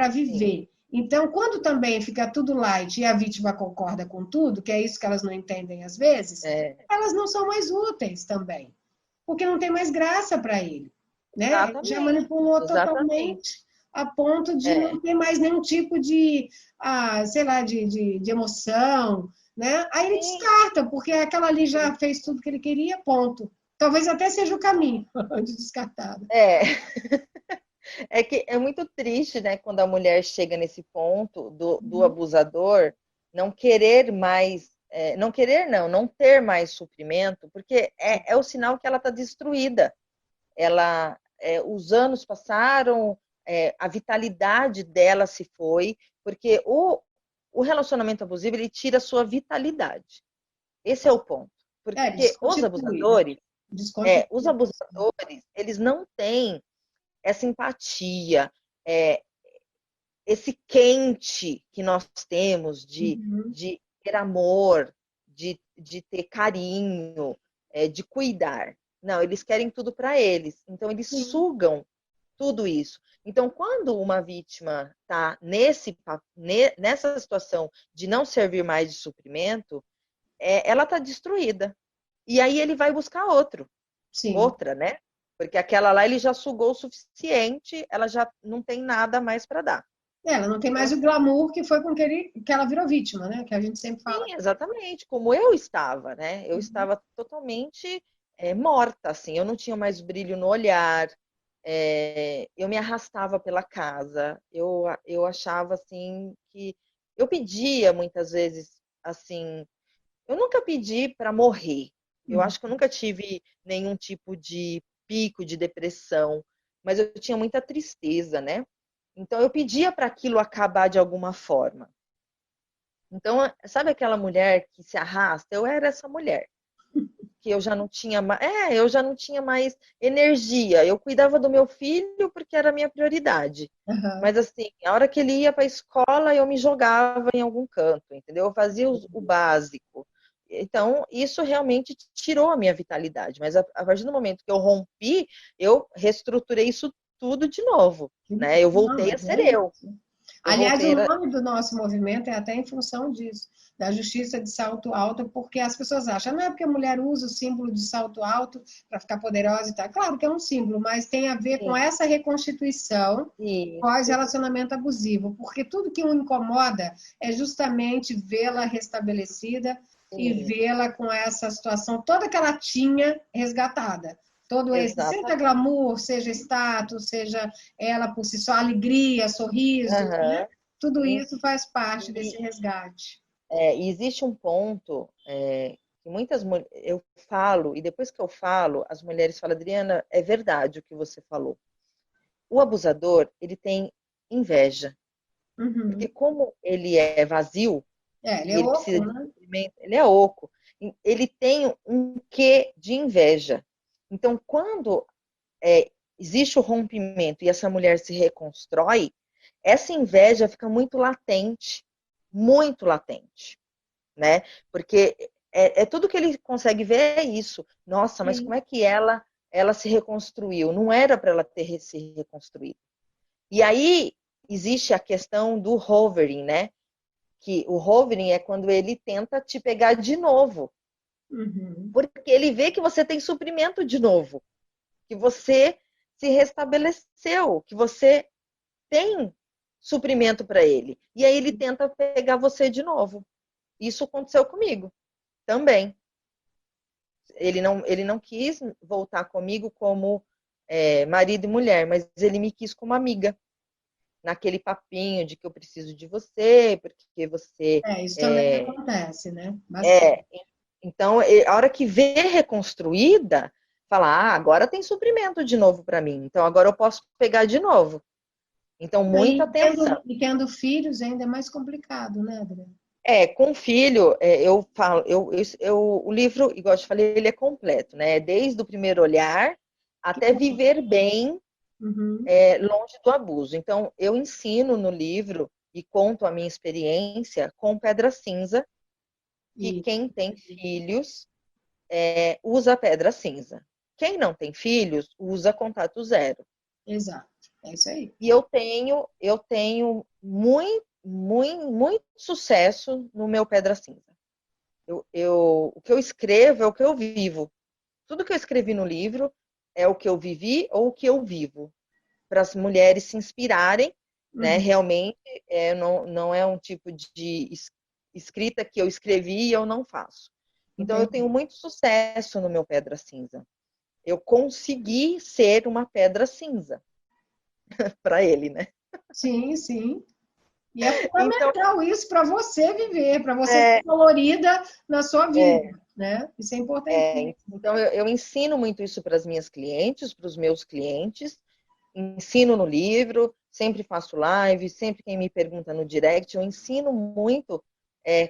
Sim. viver. Então, quando também fica tudo light e a vítima concorda com tudo, que é isso que elas não entendem às vezes, É, elas não são mais úteis também, porque não tem mais graça para ele, né? Ele já exatamente. manipulou Exatamente. totalmente a ponto de não É, ter mais nenhum tipo de, sei lá, de emoção, né? Aí ele sim, descarta, porque aquela ali já sim. fez tudo que ele queria, ponto. Talvez até seja o caminho de descartada. É, é que é muito triste, né, quando a mulher chega nesse ponto do Uhum. abusador não querer mais, não querer não ter mais suprimento, porque é o sinal que ela está destruída. Os anos passaram, a vitalidade dela se foi, porque o relacionamento abusivo ele tira a sua vitalidade. Esse é o ponto. Porque Desconstitui, né? os Desconstitui. abusadores, eles não têm essa empatia, é, esse quente que nós temos Uhum. de ter amor, de ter carinho, de cuidar. Não, eles querem tudo para eles. Então, eles Sim. sugam tudo isso. Então, quando uma vítima está nessa situação de não servir mais de suprimento, ela está destruída. E aí ele vai buscar Sim. outra, né? Porque aquela lá ele já sugou o suficiente, ela já não tem nada mais para dar. Ela não tem Então, mais o glamour que foi com que ela virou vítima, né? Que a gente sempre fala. sim, exatamente, como eu estava, né? Eu estava totalmente morta, assim, eu não tinha mais brilho no olhar, eu me arrastava pela casa, eu achava, assim, que... Eu pedia, muitas vezes, assim, eu nunca pedi para morrer, eu Uhum. acho que eu nunca tive nenhum tipo de pico de depressão, mas eu tinha muita tristeza, né? Então eu pedia para aquilo acabar de alguma forma. Então, sabe aquela mulher que se arrasta? Eu era essa mulher, que eu já não tinha mais, eu já não tinha mais energia. Eu cuidava do meu filho porque era a minha prioridade. Uhum. Mas assim, a hora que ele ia para a escola, eu me jogava em algum canto, entendeu? Eu fazia o básico. Então, isso realmente tirou a minha vitalidade. Mas a partir do momento que eu rompi, eu reestruturei isso tudo de novo, né? Eu Não, voltei a mas ser é eu. isso. Eu Aliás, o voltei a... nome do nosso movimento é até em função disso, da justiça de salto alto, porque as pessoas acham, não é porque a mulher usa o símbolo de salto alto para ficar poderosa e tal. Claro que é um símbolo, mas tem a ver com Sim, essa reconstituição isso. pós-relacionamento abusivo, porque tudo que o incomoda é justamente vê-la restabelecida e Sim, vê-la com essa situação toda que ela tinha resgatada. Todo esse, seja exatamente. glamour, seja status, seja ela por si só, alegria, sorriso, né? Aham. Tudo E, isso faz parte desse e, resgate. e existe um ponto que muitas mulheres, eu falo, e depois que eu falo, as mulheres falam, Adriana, é verdade o que você falou. O abusador, ele tem inveja, porque Uhum. como ele é vazio Ele e é ele precisa oco, de né? suprimento, ele é oco, ele tem um quê de inveja. Então, quando é, existe o rompimento e essa mulher se reconstrói, essa inveja fica muito latente, né? Porque tudo que ele consegue ver é isso. Nossa, mas como Sim. é que ela se reconstruiu? Não era para ela ter se reconstruído. E aí existe a questão do hovering, né? Que o hovering é quando ele tenta te pegar de novo, Uhum. porque ele vê que você tem suprimento de novo, que você se restabeleceu, que você tem suprimento para ele. E aí ele tenta pegar você de novo. Isso aconteceu comigo também. Ele não quis voltar comigo como marido e mulher, mas ele me quis como amiga. Naquele papinho de que eu preciso de você, porque você Isso também acontece, né? Bastante. é. Então, a hora que vê reconstruída, fala: ah, agora tem suprimento de novo para mim. Então, agora eu posso pegar de novo. Então, muita atenção. E tendo filhos ainda é mais complicado, né, Adriana? Com filho, eu falo, o livro, igual eu te falei, ele é completo, né? Desde o primeiro olhar Que até bom. viver bem Uhum. longe do abuso. Então, eu ensino no livro e conto a minha experiência com Pedra Cinza, que E, quem tem filhos usa Pedra Cinza. Quem não tem filhos usa Contato Zero. exato. É isso aí. E eu tenho muito sucesso no meu Pedra Cinza. O que eu escrevo é o que eu vivo. Tudo que eu escrevi no livro é o que eu vivi ou o que eu vivo, para as mulheres se inspirarem, né? Uhum. Realmente não é um tipo de escrita que eu escrevi e eu não faço. Então eu tenho Entendi. muito sucesso no meu Pedra Cinza. Eu consegui ser uma pedra cinza para ele, né? Sim, sim. E é Então, fundamental isso para você viver, para você ser é, colorida na sua vida, é, né? Isso é importantíssimo. então eu ensino muito isso para as minhas clientes, para os meus clientes, ensino no livro, sempre faço live, sempre quem me pergunta no direct, eu ensino muito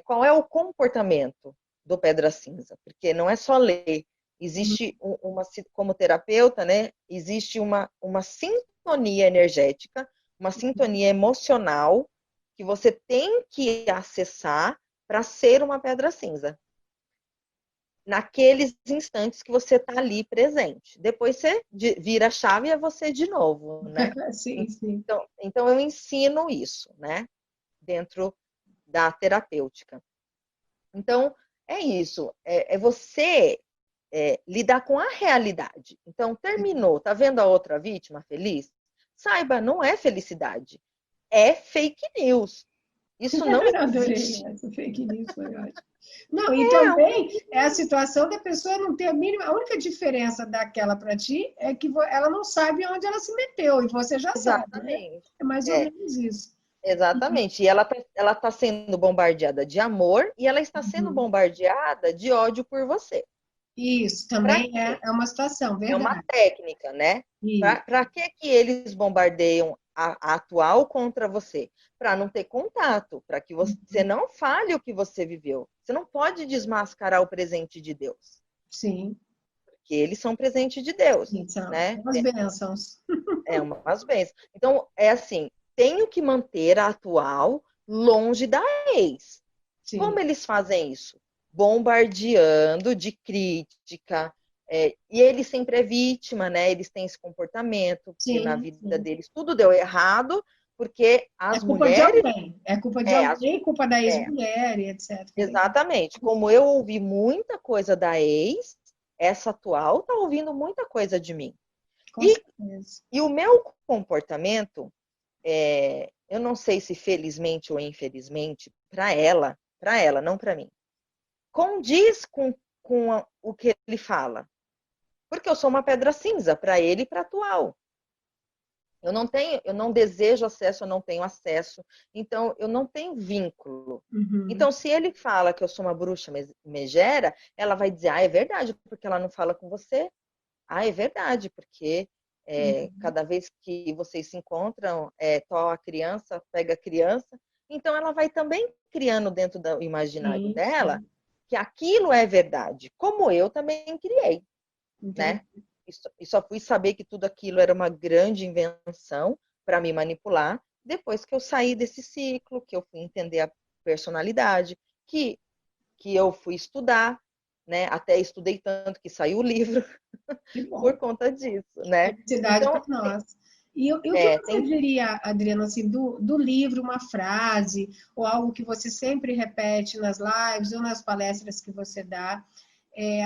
qual é o comportamento do Pedra Cinza, porque não é só ler, existe como terapeuta, né? Existe uma sintonia energética, uma sintonia emocional que você tem que acessar para ser uma pedra cinza naqueles instantes que você está ali presente. Depois você vira a chave e é você de novo, né? Sim, sim. Então eu ensino isso, né? Dentro da terapêutica. Então, é isso. É você lidar com a realidade. Então, terminou, tá vendo a outra vítima feliz? Saiba, não é felicidade, é fake news. Isso não Adorei existe. essa fake news, foi ótimo. Não, e também Fake é a news. situação da pessoa não ter a mínima. A única diferença daquela para ti é que ela não sabe onde ela se meteu e você já sabe, né? Exatamente. É mais ou É, menos isso. exatamente. E ela tá sendo bombardeada de amor e ela está sendo Uhum. bombardeada de ódio por você. Isso Para também quê? é uma situação, É uma verdade. técnica, né? Isso. Para que eles bombardeiam a atual contra você? Para não ter contato, para que você não fale o que você viveu. Você não pode desmascarar o presente de Deus, Sim, porque eles são presente de Deus, sim, são né? as bênçãos. Umas bênçãos. Então, é assim, tenho que manter a atual longe da ex. Sim, Como eles fazem isso? Bombardeando de crítica. E ele sempre é vítima, né? Eles têm esse comportamento, porque na sim, vida sim. deles tudo deu errado, porque É as culpa de mulheres. alguém. É culpa de É, as, alguém, culpa da é, ex-mulher e etc. exatamente. Como eu ouvi muita coisa da ex, essa atual tá ouvindo muita coisa de mim. Com E, certeza. e o meu comportamento, eu não sei se felizmente ou infelizmente, para ela, não para mim, condiz com o que ele fala. Porque eu sou uma pedra cinza para ele e para a atual. Eu não desejo acesso, eu não tenho acesso, então eu não tenho vínculo. Uhum, Então, se ele fala que eu sou uma bruxa megera, ela vai dizer, é verdade, porque ela não fala com você. É verdade, porque uhum. cada vez que vocês se encontram, to a criança, pega a criança, então ela vai também criando dentro do imaginário Sim, dela sim. que aquilo é verdade, como eu também criei, Entendi. né? E só fui saber que tudo aquilo era uma grande invenção para me manipular depois que eu saí desse ciclo, que eu fui entender a personalidade, que, que eu fui estudar, né? Até estudei tanto que saiu o livro Que bom. por conta disso, né? Felicidade para Então, nós. E o que você tem diria, Adriana, assim, do livro, uma frase, ou algo que você sempre repete nas lives ou nas palestras que você dá,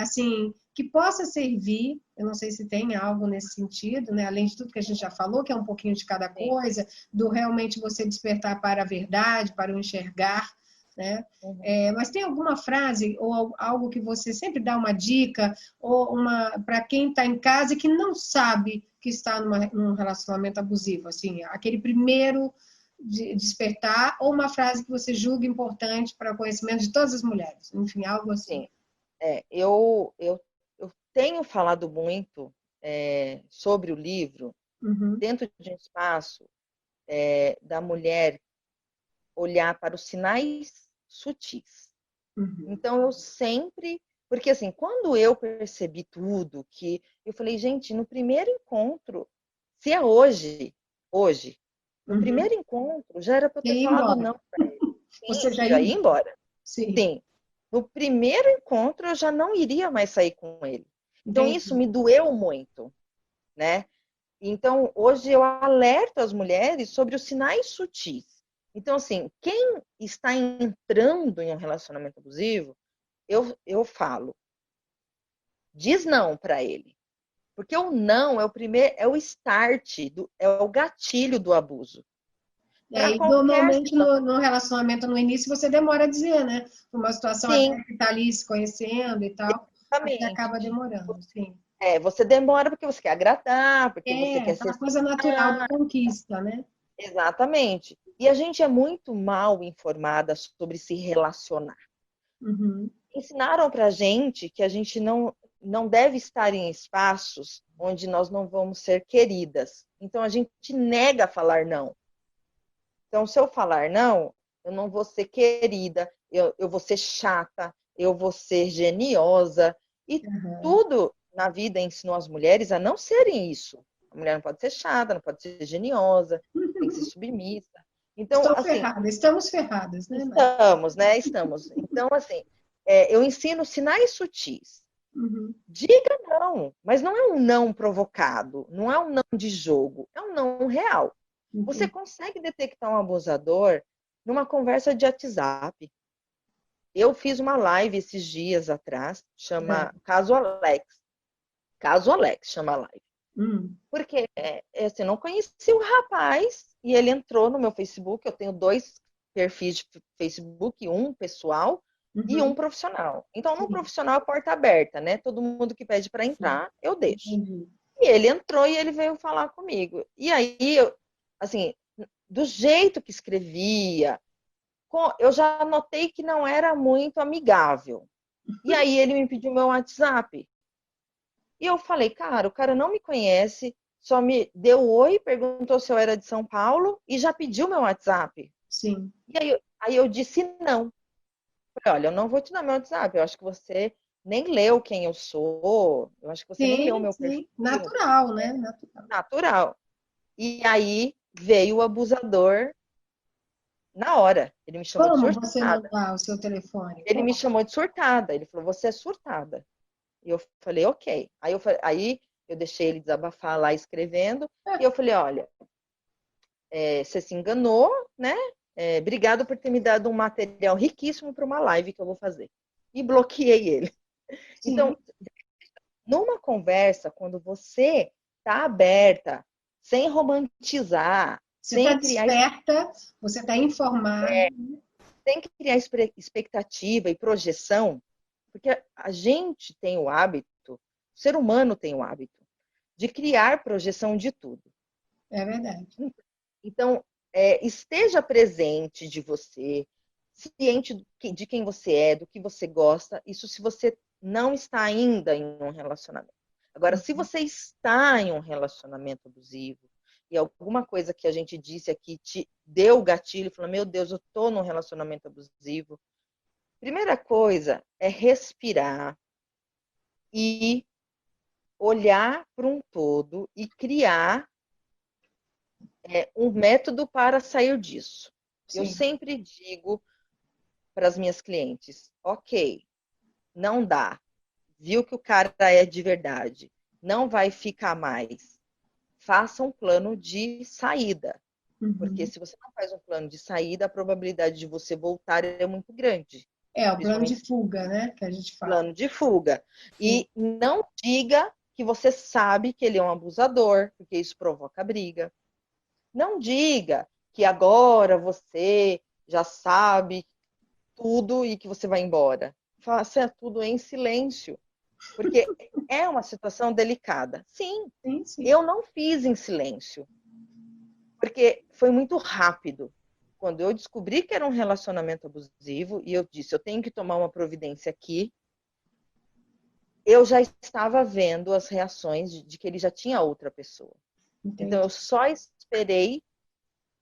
assim, que possa servir, eu não sei se tem algo nesse sentido, né? Além de tudo que a gente já falou, que é um pouquinho de cada sim. coisa, do realmente você despertar para a verdade, para o enxergar, né? Uhum. Mas tem alguma frase ou algo que você sempre dá uma dica ou uma para quem está em casa e que não sabe que está num relacionamento abusivo, assim, aquele primeiro despertar ou uma frase que você julga importante para o conhecimento de todas as mulheres, enfim, algo assim. Sim. Eu tenho falado muito sobre o livro Uhum, dentro de um espaço da mulher olhar para os sinais sutis. uhum. Então, eu sempre. Porque, assim, quando eu percebi tudo, que eu falei, gente, no primeiro encontro, se é hoje, no Uhum. primeiro encontro, já era para eu E ter ir falado embora. não para ele. Você Sim, já ia já ia embora. embora. Sim, Sim. No primeiro encontro, eu já não iria mais sair com ele. Então, isso entendi. me doeu muito, né? Então, hoje eu alerto as mulheres sobre os sinais sutis. Então, assim, quem está entrando em um relacionamento abusivo, eu falo, diz não para ele. Porque o não é o primeiro, é o start, é o gatilho do abuso. Para E qualquer normalmente situação. no relacionamento no início você demora a dizer, né? Uma situação Sim, até que está ali se conhecendo e tal, você exatamente. acaba demorando, sim. Você demora porque você quer agradar, porque você É, quer ser. aquela coisa natural da conquista, né? Exatamente. E a gente é muito mal informada sobre se relacionar. Uhum. Ensinaram para a gente não deve estar em espaços onde nós não vamos ser queridas. Então a gente nega falar não. Então, se eu falar não, eu não vou ser querida, eu vou ser chata, eu vou ser geniosa. E Uhum. tudo na vida ensinou as mulheres a não serem isso. A mulher não pode ser chata, não pode ser geniosa, tem que ser submissa. Então, Estou assim, ferrada, estamos ferradas, né, Mari? estamos, né? Estamos. Então, assim, eu ensino sinais sutis. Uhum. Diga não, mas não é um não provocado, não é um não de jogo, é um não real. Você Entendi. consegue detectar um abusador numa conversa de WhatsApp. eu fiz uma live esses dias atrás, É. chama Caso Alex. Caso Alex chama a live. Porque assim, eu não conheci o rapaz e ele entrou no meu Facebook. Eu tenho 2 perfis de Facebook, um pessoal e um Uhum. profissional. Então, no Sim, profissional é porta aberta, né? Todo mundo que pede para sim. entrar, eu deixo. Entendi. E ele entrou e ele veio falar comigo. E aí, assim, do jeito que escrevia, eu já notei que não era muito amigável. E aí ele me pediu meu WhatsApp. E eu falei, cara, o cara não me conhece, só me deu oi, perguntou se eu era de São Paulo e já pediu meu WhatsApp. Sim. E aí eu disse não. Falei, olha, eu não vou te dar meu WhatsApp, eu acho que você nem leu quem eu sou, eu acho que você nem leu o Sim, meu sim. perfil. Natural, né? Natural. Natural. E aí veio o abusador na hora. Ele me chamou de Como você não surtada. dá o seu telefone? Ele Como? me chamou de surtada. Ele falou, você é surtada. E eu falei, ok. Aí eu deixei ele desabafar lá escrevendo. E eu falei, olha, você se enganou, né? Obrigado por ter me dado um material riquíssimo para uma live que eu vou fazer. E bloqueei ele. Sim. Então, numa conversa, quando você está aberta, sem romantizar, Você está sem criar, desperta, você está informada. sem criar expectativa e projeção, porque a gente tem o hábito, o ser humano tem o hábito de criar projeção de tudo. É verdade. Então, esteja presente de você, ciente de quem você é, do que você gosta, isso se você não está ainda em um relacionamento. Agora, se você está em um relacionamento abusivo e alguma coisa que a gente disse aqui te deu o gatilho, falou, meu Deus, eu estou num relacionamento abusivo. Primeira coisa é respirar e olhar para um todo e criar um método para sair disso. Eu Sim. sempre digo para as minhas clientes, ok, não dá, viu que o cara é de verdade, não vai ficar mais. Faça um plano de saída, porque Uhum. se você não faz um plano de saída, a probabilidade de você voltar é muito grande, É, o plano de principalmente fuga, né? Que a gente fala. plano de fuga. Sim. E não diga que você sabe que ele é um abusador, porque isso provoca briga. Não diga que agora você já sabe tudo e que você vai embora. Faça tudo em silêncio, porque é uma situação delicada. Sim, Sim, sim. eu não fiz em silêncio, porque foi muito rápido. Quando eu descobri que era um relacionamento abusivo e eu disse, eu tenho que tomar uma providência aqui, eu já estava vendo as reações de que ele já tinha outra pessoa. Então eu Entendi. só esperei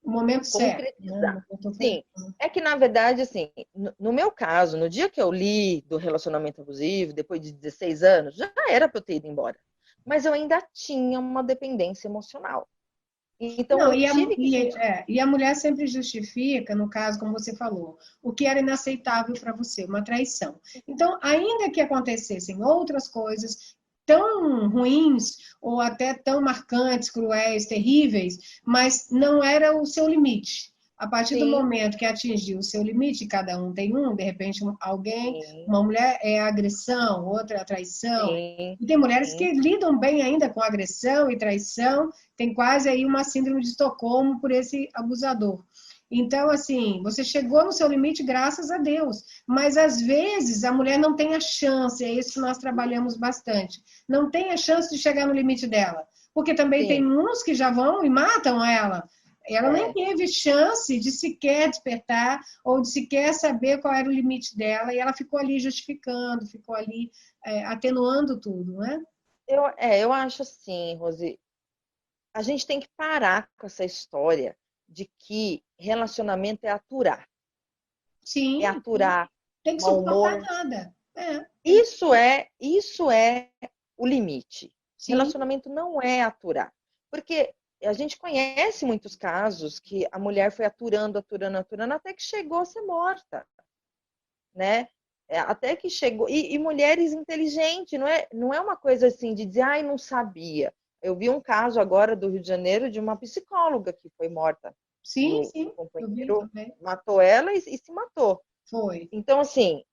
O momento certo, né? O concretizar. momento Sim, oportuno. é que na verdade, assim, no meu caso, no dia que eu li do relacionamento abusivo, depois de 16 anos, já era para eu ter ido embora. Mas eu ainda tinha uma dependência emocional. Então Não, eu tive que continuar. e a mulher sempre justifica, no caso, como você falou, o que era inaceitável para você, uma traição. Então, ainda que acontecessem outras coisas tão ruins, ou até tão marcantes, cruéis, terríveis, mas não era o seu limite. A partir do Sim, momento que atingiu o seu limite, cada um tem um, de repente alguém, sim, uma mulher é agressão, outra é traição. sim, E tem mulheres sim, que lidam bem ainda com agressão e traição, tem quase aí uma síndrome de Estocolmo por esse abusador. Então, assim, você chegou no seu limite, graças a Deus. Mas às vezes a mulher não tem a chance, é isso que nós trabalhamos bastante. Não tem a chance de chegar no limite dela. Porque também tem sim. uns que já vão e matam ela. Ela nem É. teve chance de sequer despertar ou de sequer saber qual era o limite dela, e ela ficou ali justificando, ficou ali atenuando tudo, né? Eu acho assim, Rosi, a gente tem que parar com essa história de que relacionamento é aturar. É Sim, sim. aturar Tem que mau suportar humor. nada. Isso é o limite. Sim, Relacionamento não é aturar. Porque a gente conhece muitos casos que a mulher foi aturando, aturando, aturando, até que chegou a ser morta, né? Até que chegou. E mulheres inteligentes, não é uma coisa assim de dizer, ai, não sabia. Eu vi um caso agora do Rio de Janeiro de uma psicóloga que foi morta. sim, O sim. Eu vi companheiro também. matou ela e se matou. Foi. Então, assim,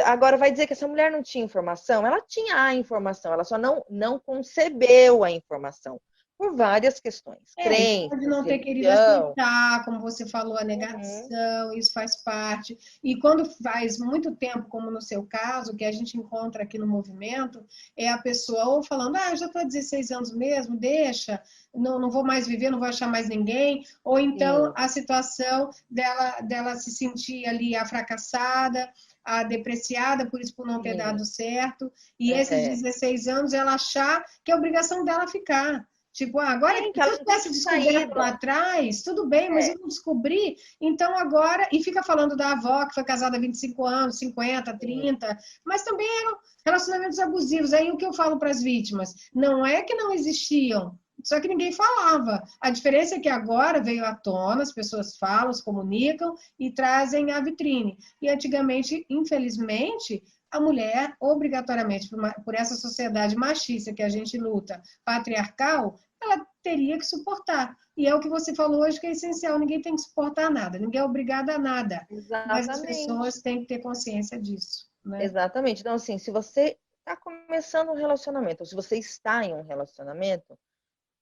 agora vai dizer que essa mulher não tinha informação? Ela tinha a informação, ela só não concebeu a informação por várias questões. E pode Crenças, não ter querido religião. aceitar, como você falou, a Uhum, negação, isso faz parte. E quando faz muito tempo, como no seu caso, que a gente encontra aqui no movimento, é a pessoa ou falando, ah, já estou há 16 anos mesmo, deixa, não vou mais viver, não vou achar mais ninguém, ou então sim, a situação dela se sentir ali a fracassada, a depreciada, por isso por não ter sim. dado certo, e esses É. 16 anos ela achar que é obrigação dela ficar. Tipo, agora, Sim, que se ela eu não tivesse tinha descoberto lá saída. atrás, tudo bem, mas eu É, não descobri, então agora. E fica falando da avó que foi casada há 25 anos, 50, sim, 30, mas também eram relacionamentos abusivos. Aí o que eu falo para as vítimas? Não é que não existiam, só que ninguém falava. A diferença é que agora veio à tona, as pessoas falam, se comunicam e trazem à vitrine. E antigamente, infelizmente, a mulher, obrigatoriamente, por essa sociedade machista que a gente luta, patriarcal, ela teria que suportar. E é o que você falou hoje que é essencial: ninguém tem que suportar nada, ninguém é obrigado a nada. Mas as exatamente. pessoas têm que ter consciência disso, né? Exatamente. Então, assim, se você está começando um relacionamento, ou se você está em um relacionamento,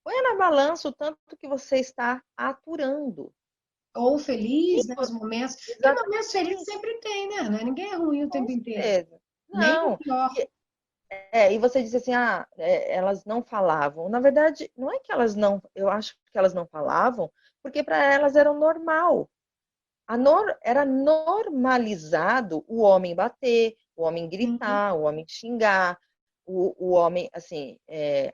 põe na balança o tanto que você está aturando. Ou E feliz, né, os momentos. Porque momentos felizes exatamente, sempre tem, né? Ninguém é ruim o com tempo inteiro. certeza. Nem o Não. pior. E você disse assim, elas não falavam. Na verdade, não é que elas não, eu acho que elas não falavam, porque para elas era o normal. Era normalizado o homem bater, o homem Sim. gritar, o homem xingar, o homem, assim,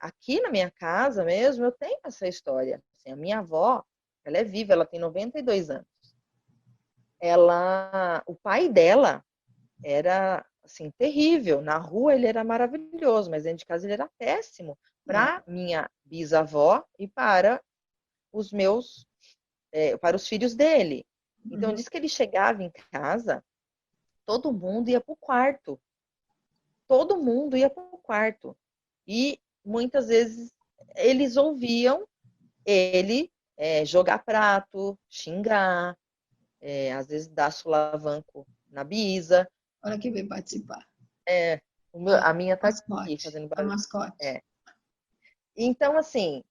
aqui na minha casa mesmo, eu tenho essa história. Assim, a minha avó, ela é viva, ela tem 92 anos. O pai dela era, assim, terrível. Na rua ele era maravilhoso, mas dentro de casa ele era péssimo É. para minha bisavó e os meus, para os filhos dele. Então, Uhum. diz que ele chegava em casa, todo mundo ia para o quarto. Todo mundo ia para o quarto. E muitas vezes eles ouviam ele jogar prato, xingar, às vezes dar sulavanco na bisa. Olha quem veio participar. É, A a minha tá aqui mascote. fazendo A barulho. mascote. É. Então, assim,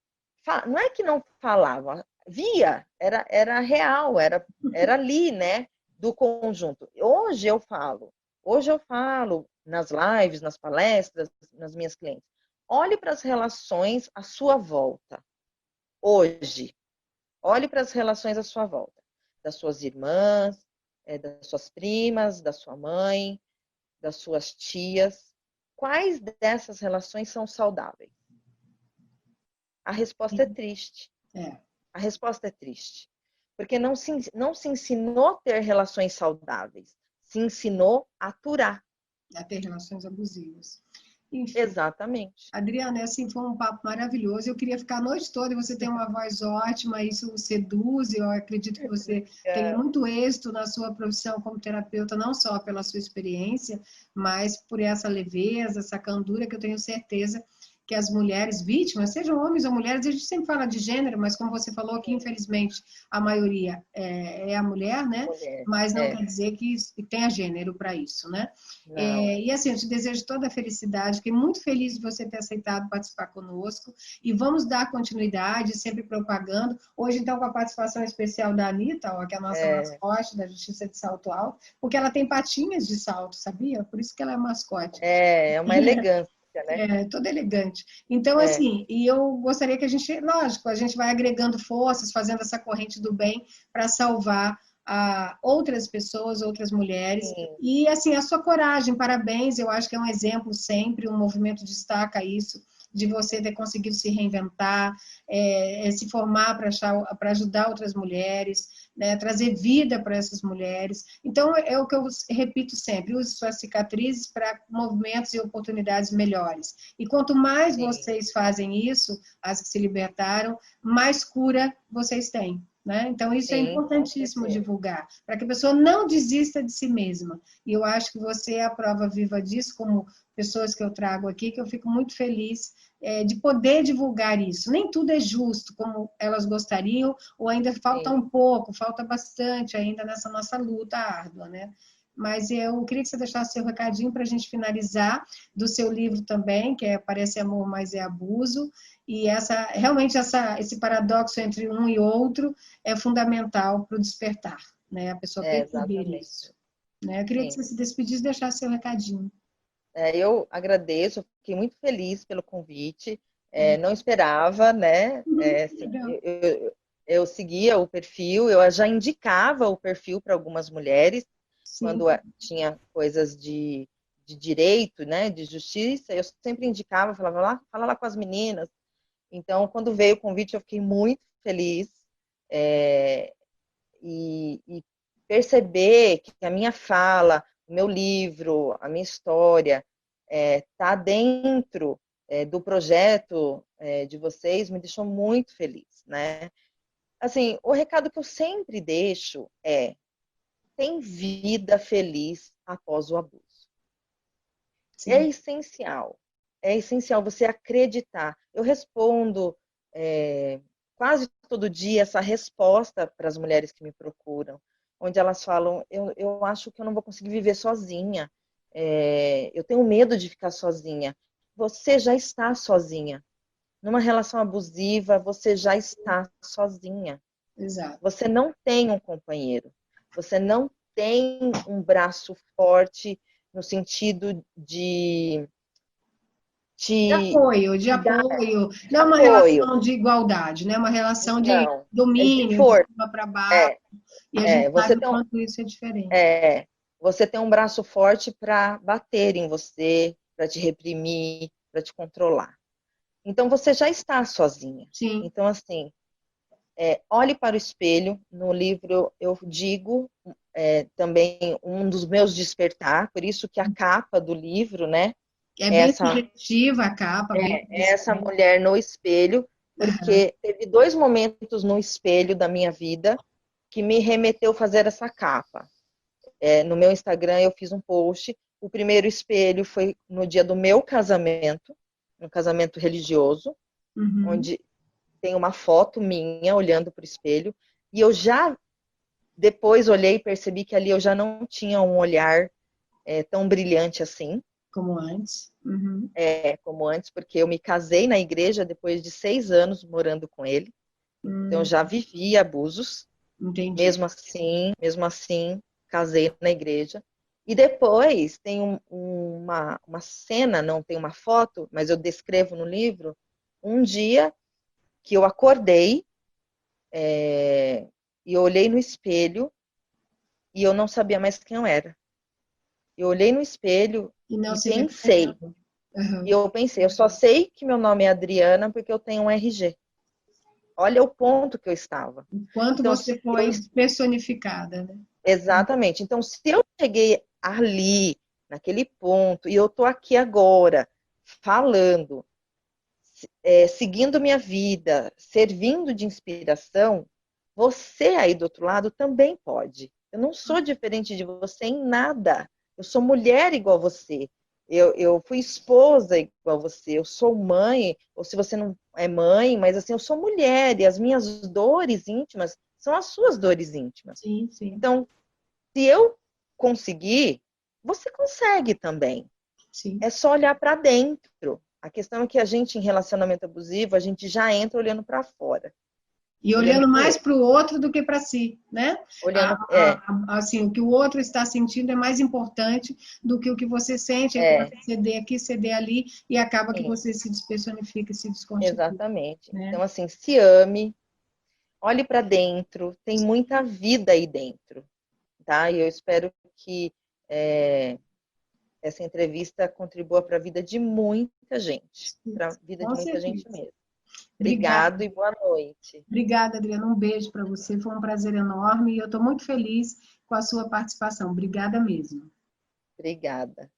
não é que não falava, via, era real, era ali, né, do conjunto. Hoje eu falo nas lives, nas palestras, nas minhas clientes. Olhe para as relações à sua volta. Hoje, olhe para as relações à sua volta. Das suas irmãs, das suas primas, da sua mãe, das suas tias. Quais dessas relações são saudáveis? A resposta é triste. É. A resposta é triste. Porque não se ensinou a ter relações saudáveis. Se ensinou a aturar. A ter relações abusivas. Enfim. Exatamente. Adriana, assim, foi um papo maravilhoso. Eu queria ficar a noite toda e você tem uma voz ótima, isso seduz. Eu acredito que você tenha É, muito êxito na sua profissão como terapeuta, não só pela sua experiência, mas por essa leveza, essa candura que eu tenho certeza que as mulheres vítimas, sejam homens ou mulheres, a gente sempre fala de gênero, mas como você falou que sim, infelizmente a maioria é a mulher, né? mulher. Mas não É, quer dizer que tenha gênero para isso, né? não. E assim, eu te desejo toda a felicidade, fiquei muito feliz de você ter aceitado participar conosco e vamos dar continuidade, sempre propagando. Hoje, então, com a participação especial da Anitta, ó, que é a nossa É, mascote da Justiça de Salto Alto, porque ela tem patinhas de salto, sabia? Por isso que ela é mascote. é uma elegância, né? É, toda elegante. Então, É, assim, e eu gostaria que a gente, lógico, a gente vai agregando forças, fazendo essa corrente do bem para salvar outras pessoas, outras mulheres. sim, E, assim, a sua coragem, parabéns, eu acho que é um exemplo sempre, o movimento destaca isso, de você ter conseguido se reinventar, se formar para ajudar outras mulheres, né, trazer vida para essas mulheres. Então, é o que eu repito sempre: use suas cicatrizes para movimentos e oportunidades melhores. E quanto mais sim. vocês fazem isso, as que se libertaram, mais cura vocês têm. né? Então, isso é Sim, com importantíssimo certeza. divulgar, para que a pessoa não desista de si mesma. E eu acho que você é a prova viva disso, como pessoas que eu trago aqui, que eu fico muito feliz de poder divulgar isso. Nem tudo é justo como elas gostariam, ou ainda falta Sim. um pouco, falta bastante ainda nessa nossa luta árdua, né? Mas eu queria que você deixasse seu recadinho para a gente finalizar, do seu livro também, que é Parece Amor, Mas é Abuso, e realmente esse paradoxo entre um e outro é fundamental para o despertar, né? A pessoa perceber Exatamente. isso. Né? Eu queria que Sim. você se despedisse e deixasse seu recadinho. Eu agradeço, fiquei muito feliz pelo convite. Não esperava, né? Assim, Legal. eu seguia o perfil, eu já indicava o perfil para algumas mulheres Sim, quando tinha coisas de direito, né? De justiça, eu sempre indicava, falava lá, fala lá com as meninas. Então, quando veio o convite, eu fiquei muito feliz. É, e perceber que a minha fala, o meu livro, a minha história está dentro do projeto de vocês me deixou muito feliz, né? Assim, o recado que eu sempre deixo é: tem vida feliz após o abuso. É sim. essencial. É essencial você acreditar. Eu respondo quase todo dia essa resposta para as mulheres que me procuram, onde elas falam: eu acho que eu não vou conseguir viver sozinha. Eu tenho medo de ficar sozinha. Você já está sozinha. Numa relação abusiva, você já está sozinha. Exato. Você não tem um companheiro. Você não tem um braço forte no sentido De de, apoio, de de dar apoio. Não é uma apoio. relação de igualdade, né? É uma relação de Não, é de domínio, de força. cima para baixo. É, E a gente você sabe o tem quanto isso é diferente. você tem um braço forte para bater em você, para te reprimir, para te controlar. Então você já está sozinha. Sim. Então, assim, olhe para o espelho. No livro eu digo também um dos meus despertar, por isso que a capa do livro, né? É bem Essa, sugestiva a capa, bem essa descrita. mulher no espelho, Aham. porque teve dois momentos no espelho da minha vida que me remeteu a fazer essa capa. No meu Instagram eu fiz um post. O primeiro espelho foi no dia do meu casamento, um casamento religioso, Uhum. onde tem uma foto minha olhando para o espelho. E eu já depois olhei e percebi que ali eu já não tinha um olhar tão brilhante assim, Como antes. Uhum. como antes, porque eu me casei na igreja depois de 6 anos morando com ele. Então eu Hum, já vivi abusos. entendi. Mesmo assim, casei na igreja. E depois tem uma cena, não tem uma foto, mas eu descrevo no livro, um dia que eu acordei e eu olhei no espelho e eu não sabia mais quem eu era. Eu olhei no espelho E não e se pensei, reconheceu. Aham. eu só sei que meu nome é Adriana porque eu tenho um RG. Olha o ponto que eu estava. O quanto Então, você foi personificada, né? exatamente. Então, se eu cheguei ali, naquele ponto, e eu estou aqui agora, falando, seguindo minha vida, servindo de inspiração, você aí do outro lado também pode. Eu não sou diferente de você em nada. Eu sou mulher igual a você. Eu fui esposa igual a você. Eu sou mãe, ou se você não é mãe, mas assim, eu sou mulher e as minhas dores íntimas são as suas dores íntimas. Sim, sim, Então, se eu conseguir, você consegue também. sim. É só olhar para dentro. A questão é que a gente, em relacionamento abusivo, a gente já entra olhando para fora, E olhando olhando para o mais outro. para o outro do que para si, né? Olhando, Assim, o que o outro está sentindo é mais importante do que o que você sente, aí começa é, a ceder aqui, ceder ali, e acaba que sim, você se despersonifica, se desconstitui, exatamente. né? Então, assim, se ame, olhe para dentro, tem muita vida aí dentro, tá? E eu espero que é, essa entrevista contribua para a vida de muita gente, para a vida Com de muita gente certeza. mesmo. Obrigado Obrigada. e boa noite. Obrigada, Adriana. Um beijo para você. Foi um prazer enorme e eu estou muito feliz com a sua participação. Obrigada mesmo. Obrigada.